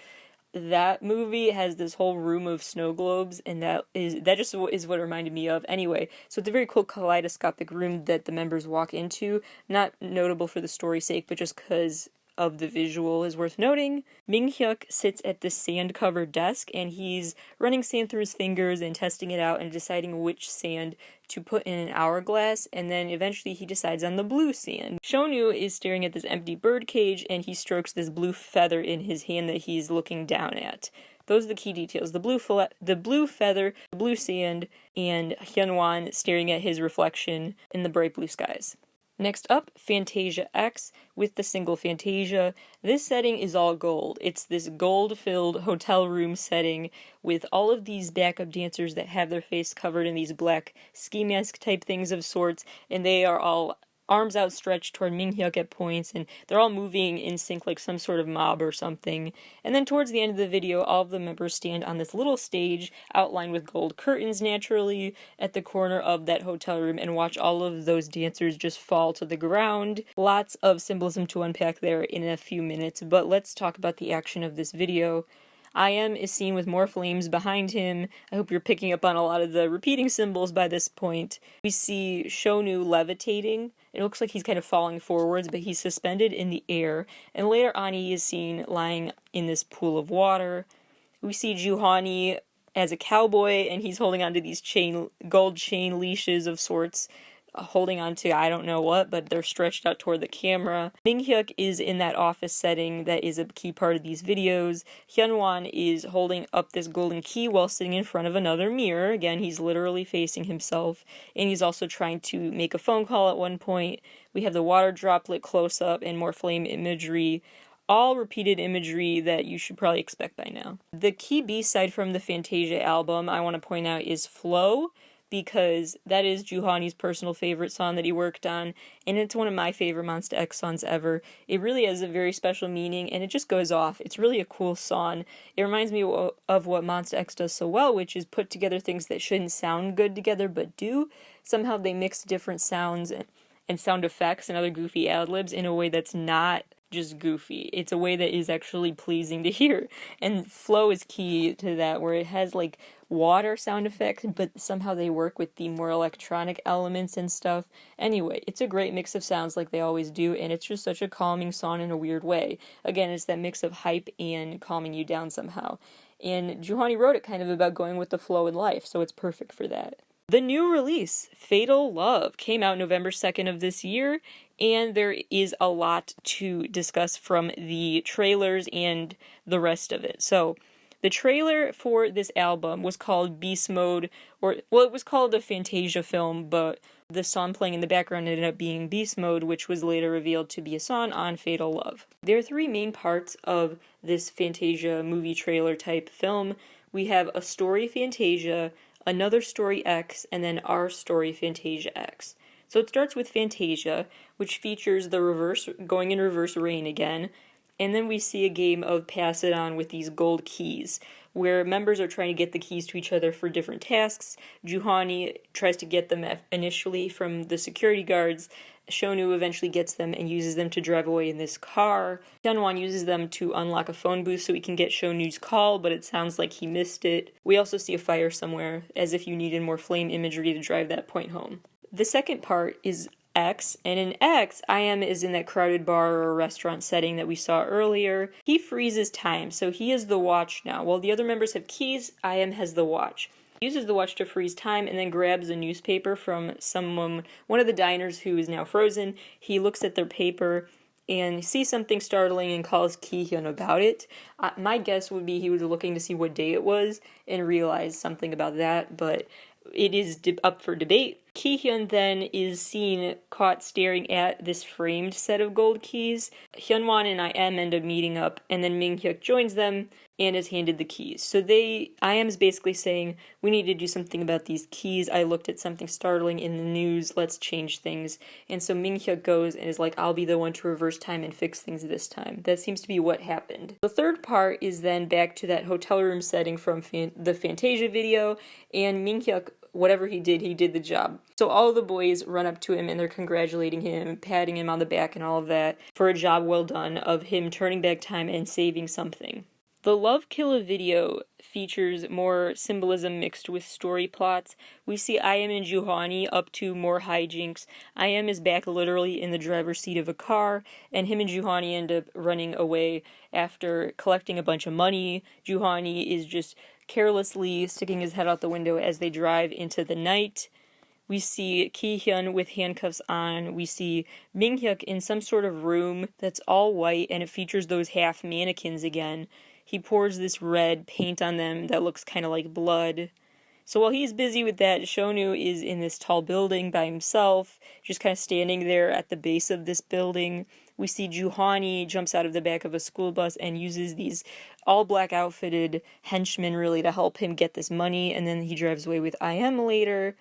That movie has this whole room of snow globes, and that just is what it reminded me of. Anyway, so it's a very cool kaleidoscopic room that the members walk into. Not notable for the story's sake, but just because of the visual is worth noting. Minghyuk sits at the sand-covered desk, and he's running sand through his fingers and testing it out and deciding which sand to put in an hourglass, and then eventually he decides on the blue sand. Shonu is staring at this empty bird cage, and he strokes this blue feather in his hand that he's looking down at. Those are the key details. The blue feather, the blue sand, and Hyunwon staring at his reflection in the bright blue skies. Next up, Fantasia X with the single Fantasia. This setting is all gold. It's this gold-filled hotel room setting with all of these backup dancers that have their face covered in these black ski mask type things of sorts, and they are all arms outstretched toward Minghyuk at points, and they're all moving in sync like some sort of mob or something. And then towards the end of the video, all of the members stand on this little stage outlined with gold curtains naturally at the corner of that hotel room and watch all of those dancers just fall to the ground. Lots of symbolism to unpack there in a few minutes, but let's talk about the action of this video. IM is seen with more flames behind him. I hope you're picking up on a lot of the repeating symbols by this point. We see Shonu levitating. It looks like he's kind of falling forwards, but he's suspended in the air. And later on, he is seen lying in this pool of water. We see Juhani as a cowboy, and he's holding onto these gold chain leashes of sorts, holding on to I don't know what, but they're stretched out toward the camera. Minghyuk is in that office setting that is a key part of these videos. Hyunwon is holding up this golden key while sitting in front of another mirror. Again, he's literally facing himself, and he's also trying to make a phone call at one point. We have the water droplet close-up and more flame imagery. All repeated imagery that you should probably expect by now. The key B-side from the Fantasia album I want to point out is Flow, because that is Juhani's personal favorite song that he worked on, and it's one of my favorite Monsta X songs ever. It really has a very special meaning, and it just goes off. It's really a cool song. It reminds me of what Monsta X does so well, which is put together things that shouldn't sound good together, but do. Somehow they mix different sounds and sound effects and other goofy ad-libs in a way that's not just goofy. It's a way that is actually pleasing to hear. And flow is key to that, where it has like water sound effects, but somehow they work with the more electronic elements and stuff. Anyway, it's a great mix of sounds like they always do, and it's just such a calming song in a weird way. Again, it's that mix of hype and calming you down somehow. And Juhani wrote it kind of about going with the flow in life, so it's perfect for that. The new release, Fatal Love, came out November 2nd of this year, and there is a lot to discuss from the trailers and the rest of it. So, the trailer for this album was called Beast Mode, it was called a Fantasia film, but the song playing in the background ended up being Beast Mode, which was later revealed to be a song on Fatal Love. There are three main parts of this Fantasia movie trailer type film. We have a story Fantasia, another story X, and then our story Fantasia X. So it starts with Fantasia, which features the going in reverse rain again, and then we see a game of Pass It On with these gold keys, where members are trying to get the keys to each other for different tasks. Juhani tries to get them initially from the security guards. Shonu eventually gets them and uses them to drive away in this car. Hyunwon uses them to unlock a phone booth so he can get Shonu's call, but it sounds like he missed it. We also see a fire somewhere, as if you needed more flame imagery to drive that point home. The second part is X, and in X, IM is in that crowded bar or restaurant setting that we saw earlier. He freezes time, so he is the watch now. While the other members have keys, IM has the watch. He uses the watch to freeze time and then grabs a newspaper from one of the diners who is now frozen. He looks at their paper and sees something startling and calls Ki-hyun about it. My guess would be he was looking to see what day it was and realized something about that, but it is up for debate. Ki-hyun then is seen caught staring at this framed set of gold keys. Hyunwon and IM end up meeting up, and then Ming-hyuk joins them and is handed the keys. So IM's basically saying, we need to do something about these keys. I looked at something startling in the news. Let's change things. And so Ming-hyuk goes and is like, I'll be the one to reverse time and fix things this time. That seems to be what happened. The third part is then back to that hotel room setting from the Fantasia video, and Ming-hyuk, whatever he did the job. So all the boys run up to him and they're congratulating him, patting him on the back and all of that for a job well done of him turning back time and saving something. The Love Killa video features more symbolism mixed with story plots. We see IM and Juhani up to more hijinks. IM is back literally in the driver's seat of a car, and him and Juhani end up running away after collecting a bunch of money. Juhani is just carelessly sticking his head out the window as they drive into the night. We see Ki-hyun with handcuffs on. We see Ming-hyuk in some sort of room that's all white, and it features those half mannequins again. He pours this red paint on them that looks kind of like blood. So while he's busy with that, Shonu is in this tall building by himself, just kind of standing there at the base of this building. We see Juhani jumps out of the back of a school bus and uses these all-black outfitted henchmen really to help him get this money, and then he drives away with IM later.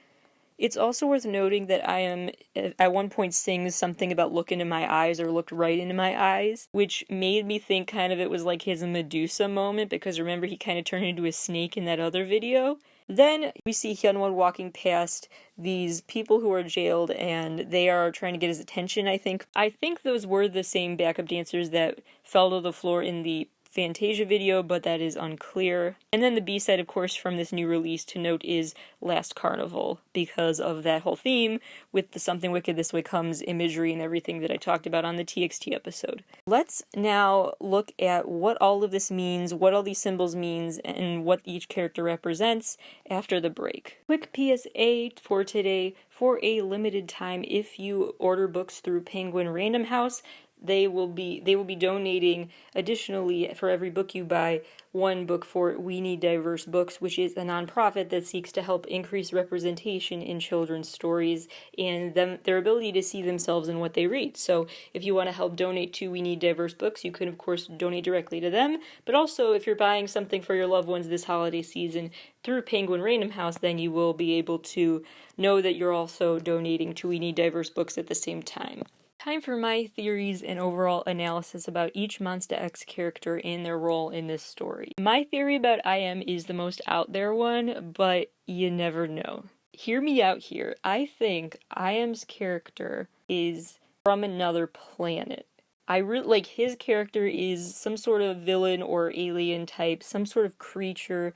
It's also worth noting that IM at one point sings something about look into my eyes or looked right into my eyes, which made me think kind of it was like his Medusa moment, because remember he kind of turned into a snake in that other video. Then we see Hyunwon walking past these people who are jailed, and they are trying to get his attention, I think. I think those were the same backup dancers that fell to the floor in the Fantasia video, but that is unclear. And then the B-side, of course, from this new release to note is Last Carnival, because of that whole theme with the Something Wicked This Way Comes imagery and everything that I talked about on the TXT episode. Let's now look at what all of this means, what all these symbols means, and what each character represents after the break. Quick PSA for today: for a limited time, if you order books through Penguin Random House, they will be donating additionally for every book you buy one book for We Need Diverse Books, which is a nonprofit that seeks to help increase representation in children's stories and their ability to see themselves in what they read. So if you want to help donate to We Need Diverse Books, you can of course donate directly to them, but also if you're buying something for your loved ones this holiday season through Penguin Random House, then you will be able to know that you're also donating to We Need Diverse Books at the same time. Time for my theories and overall analysis about each Monsta X character and their role in this story. My theory about IM is the most out there one, but you never know. Hear me out here. I think IM's character is from another planet. like his character is some sort of villain or alien type, some sort of creature,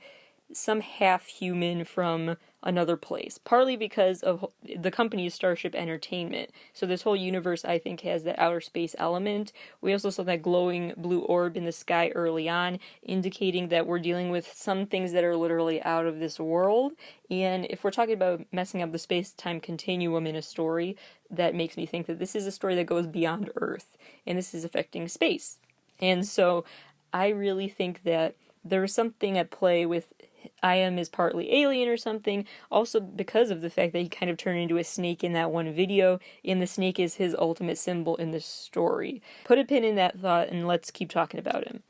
some half-human from another place, partly because of the company's Starship Entertainment. So this whole universe, I think, has that outer space element. We also saw that glowing blue orb in the sky early on, indicating that we're dealing with some things that are literally out of this world. And if we're talking about messing up the space-time continuum in a story, that makes me think that this is a story that goes beyond Earth, and this is affecting space. And so I really think that there's something at play with I.M. is partly alien or something, also because of the fact that he kind of turned into a snake in that one video, and the snake is his ultimate symbol in this story. Put a pin in that thought and let's keep talking about him.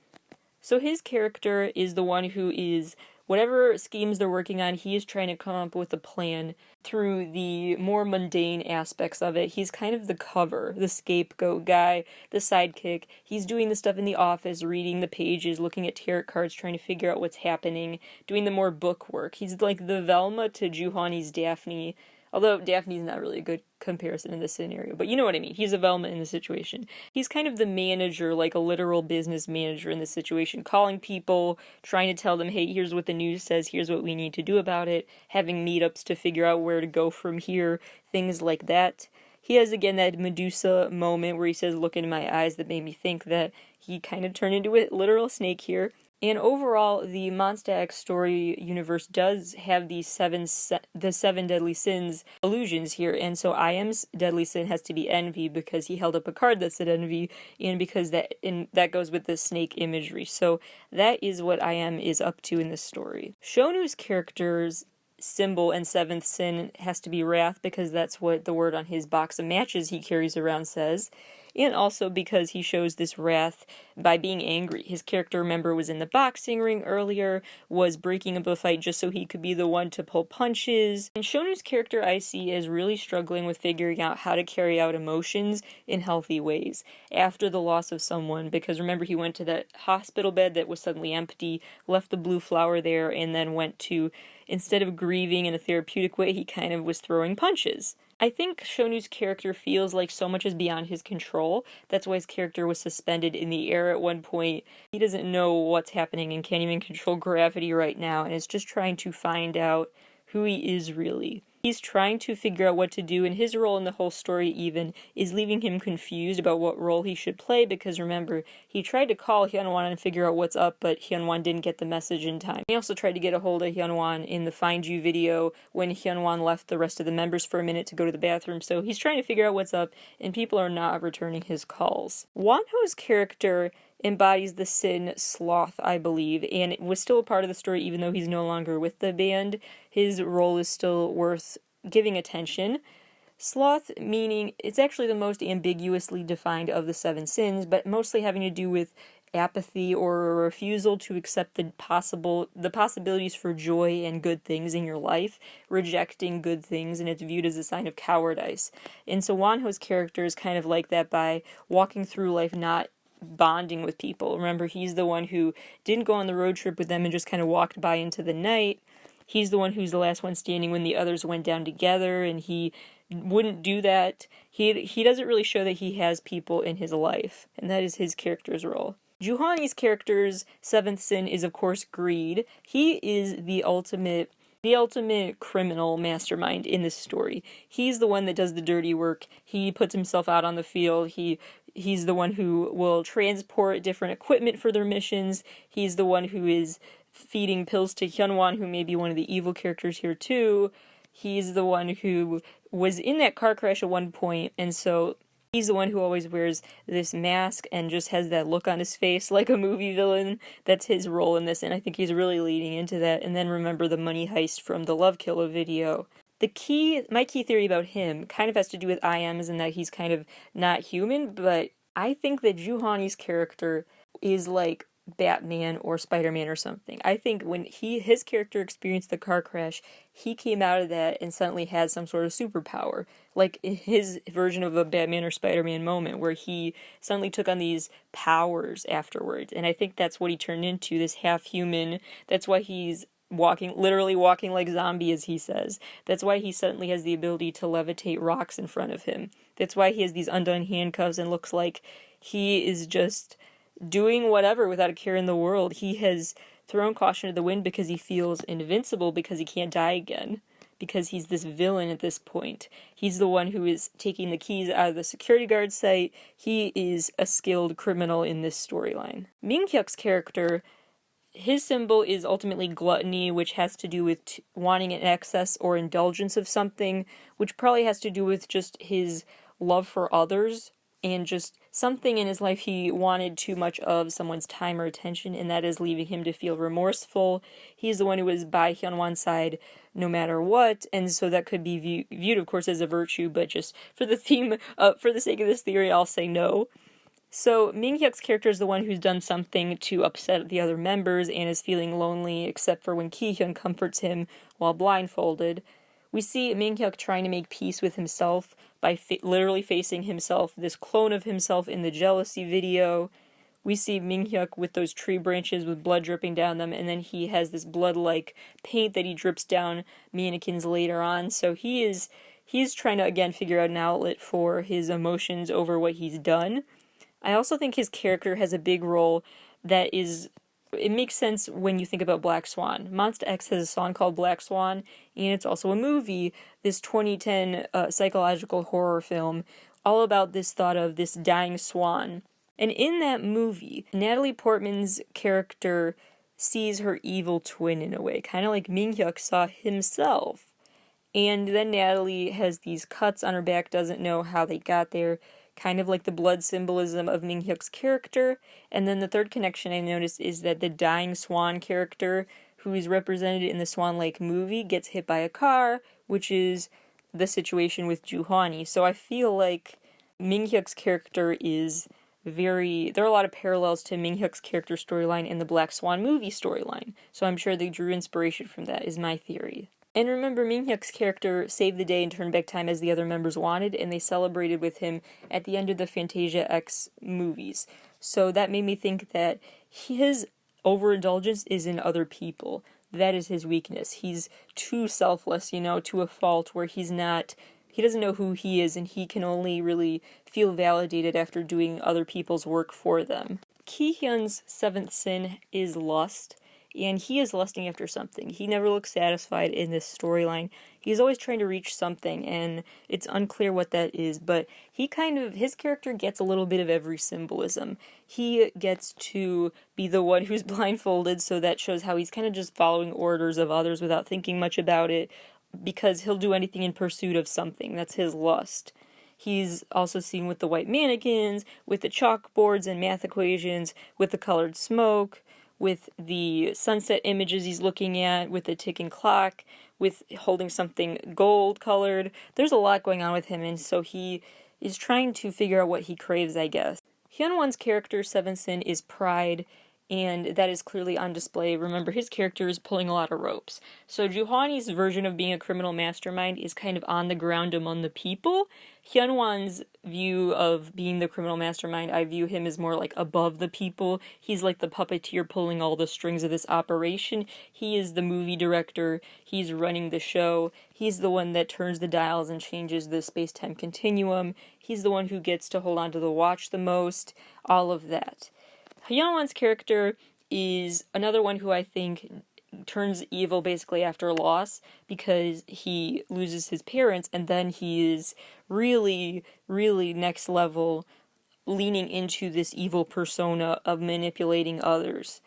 So his character is the one who is, whatever schemes they're working on, he is trying to come up with a plan through the more mundane aspects of it. He's kind of the cover, the scapegoat guy, the sidekick. He's doing the stuff in the office, reading the pages, looking at tarot cards, trying to figure out what's happening, doing the more book work. He's like the Velma to Juhani's Daphne. Although Daphne's not really a good comparison in this scenario, but you know what I mean. He's a Velma in the situation. He's kind of the manager, like a literal business manager in this situation, calling people, trying to tell them, hey, here's what the news says, here's what we need to do about it, having meetups to figure out where to go from here, things like that. He has, again, that Medusa moment where he says, look into my eyes, that made me think that he kind of turned into a literal snake here. And overall, the Monsta X story universe does have the seven deadly sins illusions here, and so I.M.'s deadly sin has to be envy because he held up a card that said envy, and because that goes with the snake imagery. So that is what I.M. is up to in this story. Shonu's character's symbol and seventh sin has to be wrath because that's what the word on his box of matches he carries around says. And also because he shows this wrath by being angry. His character, remember, was in the boxing ring earlier, was breaking up a fight just so he could be the one to pull punches. And Shonu's character I see as really struggling with figuring out how to carry out emotions in healthy ways after the loss of someone, because remember, he went to that hospital bed that was suddenly empty, left the blue flower there, and then went to, instead of grieving in a therapeutic way, he kind of was throwing punches. I think Shonu's character feels like so much is beyond his control. That's why his character was suspended in the air at one point. He doesn't know what's happening and can't even control gravity right now, and is just trying to find out who he is really. He's trying to figure out what to do, and his role in the whole story even is leaving him confused about what role he should play, because remember, he tried to call Hyunwon and figure out what's up, but Hyunwon didn't get the message in time. He also tried to get a hold of Hyunwon in the Find You video when Hyunwon left the rest of the members for a minute to go to the bathroom, so he's trying to figure out what's up, and people are not returning his calls. Wonho's character embodies the sin sloth, I believe, and it was still a part of the story even though he's no longer with the band. His role is still worth giving attention. Sloth, meaning it's actually the most ambiguously defined of the seven sins, but mostly having to do with apathy or a refusal to accept the possibilities for joy and good things in your life, rejecting good things, and it's viewed as a sign of cowardice. And so Wonho's character is kind of like that by walking through life not bonding with people. Remember, he's the one who didn't go on the road trip with them and just kind of walked by into the night. He's the one who's the last one standing when the others went down together, and he wouldn't do that. He doesn't really show that he has people in his life, and that is his character's role. Juhani's character's seventh sin is, of course, greed. He is the ultimate criminal mastermind in this story. He's the one that does the dirty work. He puts himself out on the field. He's the one who will transport different equipment for their missions. He's the one who is feeding pills to Hyunwon, who may be one of the evil characters here too. He's the one who was in that car crash at one point, and so he's the one who always wears this mask and just has that look on his face like a movie villain. That's his role in this, and I think he's really leading into that. And then remember the money heist from the Love Killer video. My key theory about him kind of has to do with I.M.'s and that he's kind of not human, but I think that Juhani's character is like Batman or Spider-Man or something. I think when his character experienced the car crash, he came out of that and suddenly had some sort of superpower, like his version of a Batman or Spider-Man moment where he suddenly took on these powers afterwards, and I think that's what he turned into, this half-human. That's why he's literally walking like zombie, as he says. That's why he suddenly has the ability to levitate rocks in front of him. That's why he has these undone handcuffs and looks like he is just doing whatever without a care in the world. He has thrown caution to the wind because he feels invincible, because he can't die again, because he's this villain at this point. He's the one who is taking the keys out of the security guard site. He is a skilled criminal in this storyline. Minghyuk's character, his symbol is ultimately gluttony, which has to do with wanting an excess or indulgence of something, which probably has to do with just his love for others and just something in his life he wanted too much of, someone's time or attention, and that is leaving him to feel remorseful. He's the one who is by Hyunwon's side no matter what, and so that could be viewed, of course, as a virtue, but just for the for the sake of this theory, I'll say no. So Minghyuk's character is the one who's done something to upset the other members and is feeling lonely, except for when Ki-hyun comforts him while blindfolded. We see Minghyuk trying to make peace with himself by literally facing himself, this clone of himself in the jealousy video. We see Minghyuk with those tree branches with blood dripping down them, and then he has this blood-like paint that he drips down mannequins later on. So he's trying to, again, figure out an outlet for his emotions over what he's done. I also think his character has a big role that is... It makes sense when you think about Black Swan. Monsta X has a song called Black Swan, and it's also a movie, this 2010 psychological horror film, all about this thought of this dying swan. And in that movie, Natalie Portman's character sees her evil twin in a way, kind of like Minghyuk saw himself. And then Natalie has these cuts on her back, doesn't know how they got there, kind of like the blood symbolism of Minghyuk's character. And then the third connection I noticed is that the dying swan character, who is represented in the Swan Lake movie, gets hit by a car, which is the situation with Juhani. So I feel like Minghyuk's character is there are a lot of parallels to Minghyuk's character storyline in the Black Swan movie storyline. So I'm sure they drew inspiration from that, is my theory. And remember, Minghyuk's character saved the day and turned back time as the other members wanted, and they celebrated with him at the end of the Fantasia X movies. So that made me think that his overindulgence is in other people. That is his weakness. He's too selfless, to a fault where he doesn't know who he is, and he can only really feel validated after doing other people's work for them. Ki-hyun's seventh sin is lust. And he is lusting after something. He never looks satisfied in this storyline. He's always trying to reach something, and it's unclear what that is, but his character gets a little bit of every symbolism. He gets to be the one who's blindfolded, so that shows how he's kind of just following orders of others without thinking much about it, because he'll do anything in pursuit of something. That's his lust. He's also seen with the white mannequins, with the chalkboards and math equations, with the colored smoke, with the sunset images he's looking at, with the ticking clock, with holding something gold-colored. There's a lot going on with him, and so he is trying to figure out what he craves, I guess. Hyunwon's character's seventh sin is pride, and that is clearly on display. Remember, his character is pulling a lot of ropes. So Juhani's version of being a criminal mastermind is kind of on the ground among the people. Hyunwon's view of being the criminal mastermind, I view him as more like above the people. He's like the puppeteer pulling all the strings of this operation. He is the movie director. He's running the show. He's the one that turns the dials and changes the space-time continuum. He's the one who gets to hold on to the watch the most. All of that. Hyunwon's character is another one who I think turns evil basically after a loss, because he loses his parents, and then he is really, really next level leaning into this evil persona of manipulating others.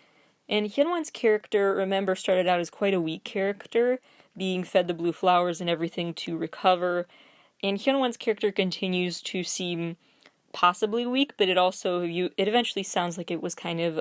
And Hyunwon's character, remember, started out as quite a weak character, being fed the blue flowers and everything to recover. And Hyunwon's character continues to seem possibly weak, but it eventually sounds like it was kind of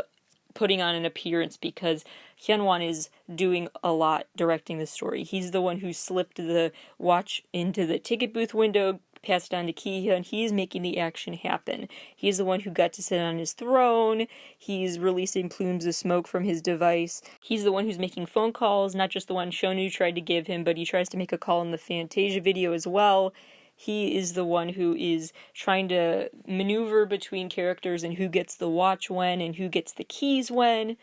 putting on an appearance, because Hyunwon is doing a lot directing the story. He's the one who slipped the watch into the ticket booth window, passed on to Ki-hyun. He's making the action happen. He's the one who got to sit on his throne. He's releasing plumes of smoke from his device. He's the one who's making phone calls, not just the one Shonu tried to give him, but he tries to make a call in the Fantasia video as well. He is the one who is trying to maneuver between characters and who gets the watch when and who gets the keys when.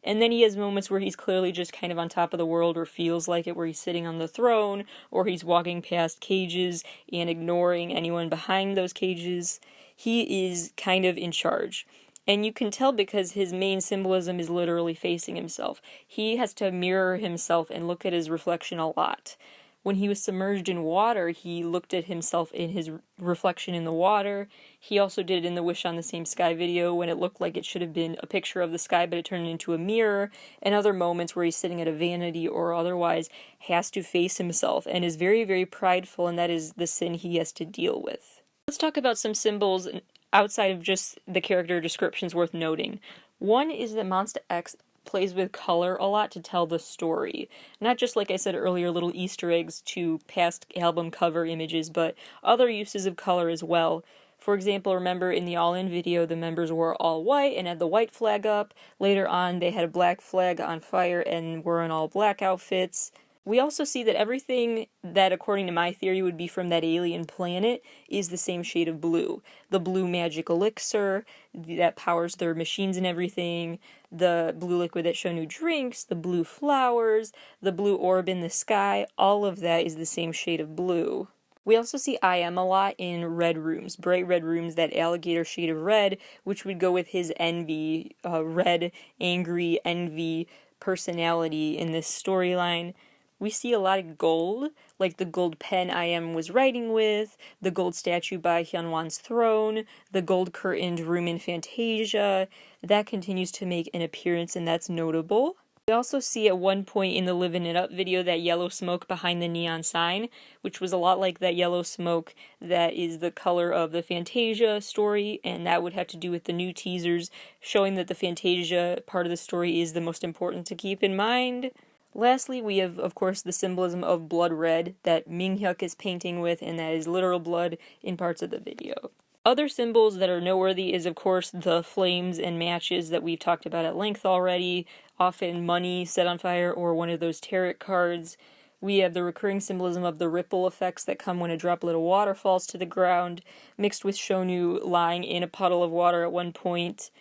And then he has moments where he's clearly just kind of on top of the world, or feels like it, where he's sitting on the throne, or he's walking past cages and ignoring anyone behind those cages. He is kind of in charge. And you can tell because his main symbolism is literally facing himself. He has to mirror himself and look at his reflection a lot. When he was submerged in water, he looked at himself in his reflection in the water. He also did it in the Wish on the Same Sky video when it looked like it should have been a picture of the sky, but it turned into a mirror. And other moments where he's sitting at a vanity or otherwise has to face himself and is very, very prideful, and that is the sin he has to deal with. Let's talk about some symbols outside of just the character descriptions worth noting. One is that Monsta X plays with color a lot to tell the story. Not just, like I said earlier, little Easter eggs to past album cover images, but other uses of color as well. For example, remember in the All In video, the members were all white and had the white flag up. Later on, they had a black flag on fire and were in all black outfits. We also see that everything that, according to my theory, would be from that alien planet is the same shade of blue. The blue magic elixir that powers their machines and everything, the blue liquid that Shonu drinks, the blue flowers, the blue orb in the sky, all of that is the same shade of blue. We also see I Am a lot in red rooms, bright red rooms, that alligator shade of red, which would go with his envy, red, angry, envy personality in this storyline. We see a lot of gold, like the gold pen I Am was writing with, the gold statue by Hyunwon's throne, the gold curtained room in Fantasia. That continues to make an appearance, and that's notable. We also see at one point in the Livin' It Up video that yellow smoke behind the neon sign, which was a lot like that yellow smoke that is the color of the Fantasia story, and that would have to do with the new teasers showing that the Fantasia part of the story is the most important to keep in mind. Lastly, we have, of course, the symbolism of blood red that Minghyuk is painting with, and that is literal blood in parts of the video. Other symbols that are noteworthy is, of course, the flames and matches that we've talked about at length already, often money set on fire or one of those tarot cards. We have the recurring symbolism of the ripple effects that come when a droplet of water falls to the ground, mixed with Shonu lying in a puddle of water at one point.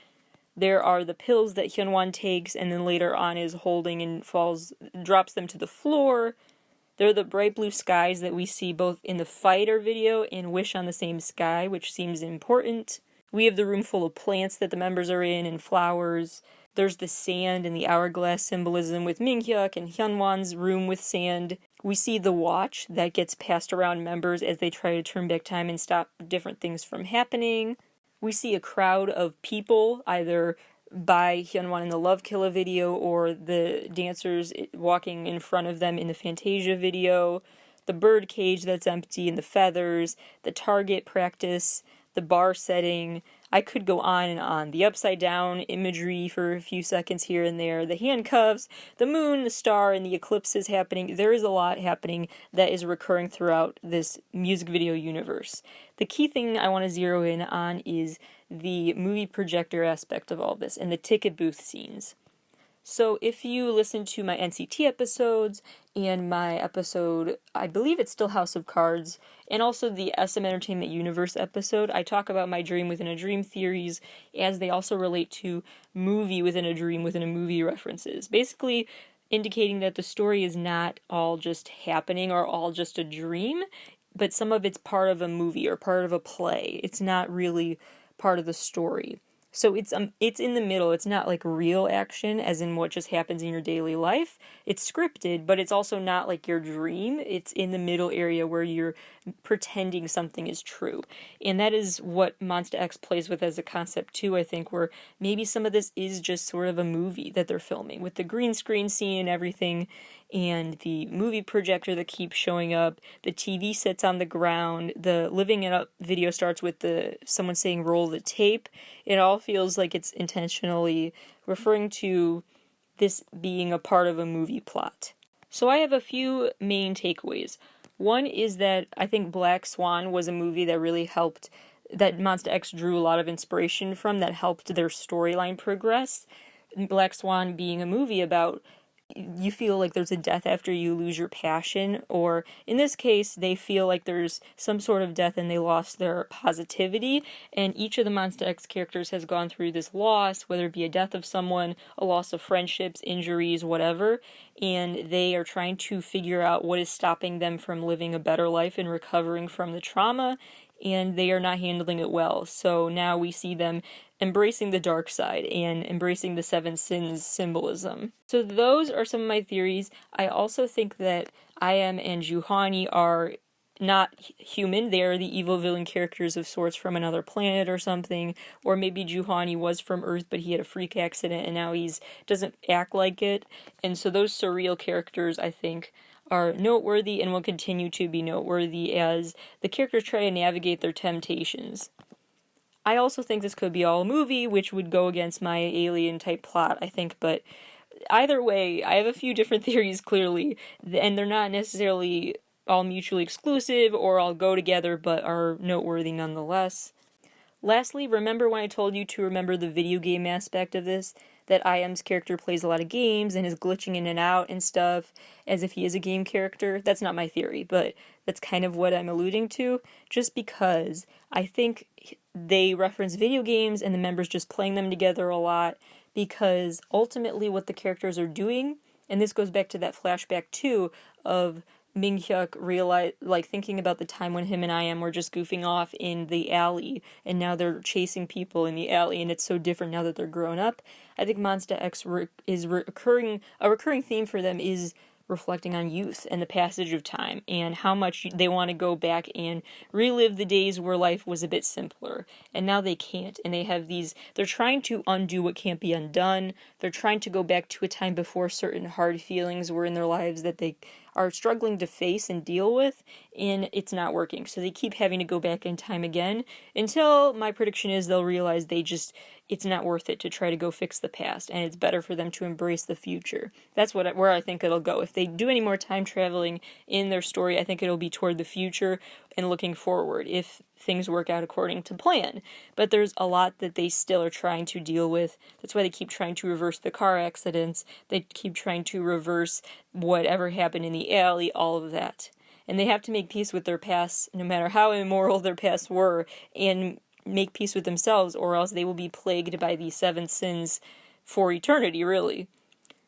There are the pills that Hyunwon takes and then later on is holding and drops them to the floor. There are the bright blue skies that we see both in the Fighter video and Wish on the Same Sky, which seems important. We have the room full of plants that the members are in and flowers. There's the sand and the hourglass symbolism with Minghyuk and Hyunwon's room with sand. We see the watch that gets passed around members as they try to turn back time and stop different things from happening. We see a crowd of people, either by Hyunwon in the Love Killa video or the dancers walking in front of them in the Fantasia video, the bird cage that's empty and the feathers, the target practice, the bar setting. I could go on and on. The upside down imagery for a few seconds here and there, the handcuffs, the moon, the star, and the eclipses happening. There is a lot happening that is recurring throughout this music video universe. The key thing I want to zero in on is the movie projector aspect of all this and the ticket booth scenes. So if you listen to my NCT episodes and my episode, I believe it's still House of Cards, and also the SM Entertainment Universe episode, I talk about my dream within a dream theories as they also relate to movie within a dream within a movie references. Basically indicating that the story is not all just happening or all just a dream, but some of it's part of a movie or part of a play. It's not really part of the story. So it's in the middle. It's not like real action, as in what just happens in your daily life. It's scripted, but it's also not like your dream. It's in the middle area where you're pretending something is true. And that is what Monsta X plays with as a concept too, I think, where maybe some of this is just sort of a movie that they're filming with the green screen scene and everything, and the movie projector that keeps showing up, the TV sits on the ground, the Living It Up video starts with someone saying roll the tape. It all feels like it's intentionally referring to this being a part of a movie plot. So I have a few main takeaways. One is that I think Black Swan was a movie that really helped, that Monsta X drew a lot of inspiration from, that helped their storyline progress. Black Swan being a movie about you feel like there's a death after you lose your passion, or in this case, they feel like there's some sort of death and they lost their positivity, and each of the Monsta X characters has gone through this loss, whether it be a death of someone, a loss of friendships, injuries, whatever, and they are trying to figure out what is stopping them from living a better life and recovering from the trauma, and they are not handling it well. So now we see them embracing the dark side and embracing the seven sins symbolism. So those are some of my theories. I also think that I.M and Juhani are not human. They are the evil villain characters of sorts from another planet or something. Or maybe Juhani was from Earth, but he had a freak accident and now he's doesn't act like it. And so those surreal characters, I think, are noteworthy and will continue to be noteworthy as the characters try to navigate their temptations. I also think this could be all a movie, which would go against my alien-type plot, I think, but either way, I have a few different theories, clearly, and they're not necessarily all mutually exclusive or all go together, but are noteworthy nonetheless. Lastly, remember when I told you to remember the video game aspect of this? That I.M.'s character plays a lot of games and is glitching in and out and stuff, as if he is a game character? That's not my theory, but that's kind of what I'm alluding to, just because I think they reference video games and the members just playing them together a lot, because ultimately what the characters are doing, and this goes back to that flashback too, of Ming-hyuk thinking about the time when him and I.M were just goofing off in the alley, and now they're chasing people in the alley, and it's so different now that they're grown up. I think Monsta X is a recurring theme for them is reflecting on youth and the passage of time and how much they want to go back and relive the days where life was a bit simpler. And now they can't. And they're trying to undo what can't be undone. They're trying to go back to a time before certain hard feelings were in their lives that they are struggling to face and deal with, and it's not working. So they keep having to go back in time again until my prediction is they'll realize it's not worth it to try to go fix the past, and it's better for them to embrace the future. That's where I think it'll go. If they do any more time traveling in their story, I think it'll be toward the future and looking forward if things work out according to plan. But there's a lot that they still are trying to deal with. That's why they keep trying to reverse the car accidents. They keep trying to reverse whatever happened in the alley, all of that. And they have to make peace with their past, no matter how immoral their past were, and make peace with themselves, or else they will be plagued by the seven sins for eternity, really.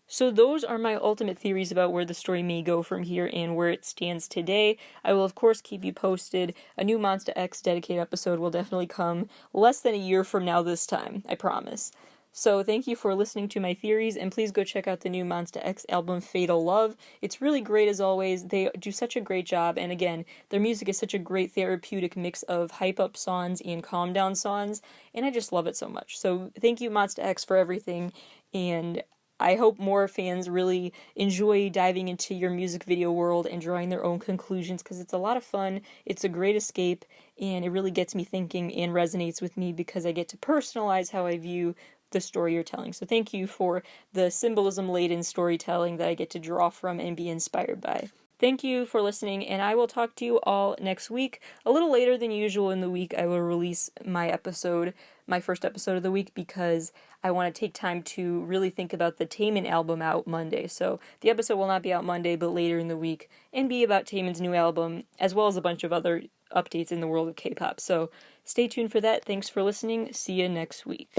So those are my ultimate theories about where the story may go from here and where it stands today. I will, of course, keep you posted. A new Monsta X dedicated episode will definitely come less than a year from now this time, I promise. So thank you for listening to my theories, and please go check out the new Monsta X album, Fatal Love. It's really great as always. They do such a great job, and again, their music is such a great therapeutic mix of hype-up songs and calm-down songs, and I just love it so much. So thank you, Monsta X, for everything, and I hope more fans really enjoy diving into your music video world and drawing their own conclusions, because it's a lot of fun, it's a great escape, and it really gets me thinking and resonates with me because I get to personalize how I view the story you're telling. So thank you for the symbolism-laden storytelling that I get to draw from and be inspired by. Thank you for listening, and I will talk to you all next week. A little later than usual in the week, I will release my first episode of the week, because I want to take time to really think about the Taemin album out Monday. So the episode will not be out Monday, but later in the week, and be about Taemin's new album, as well as a bunch of other updates in the world of K-pop. So stay tuned for that. Thanks for listening. See you next week.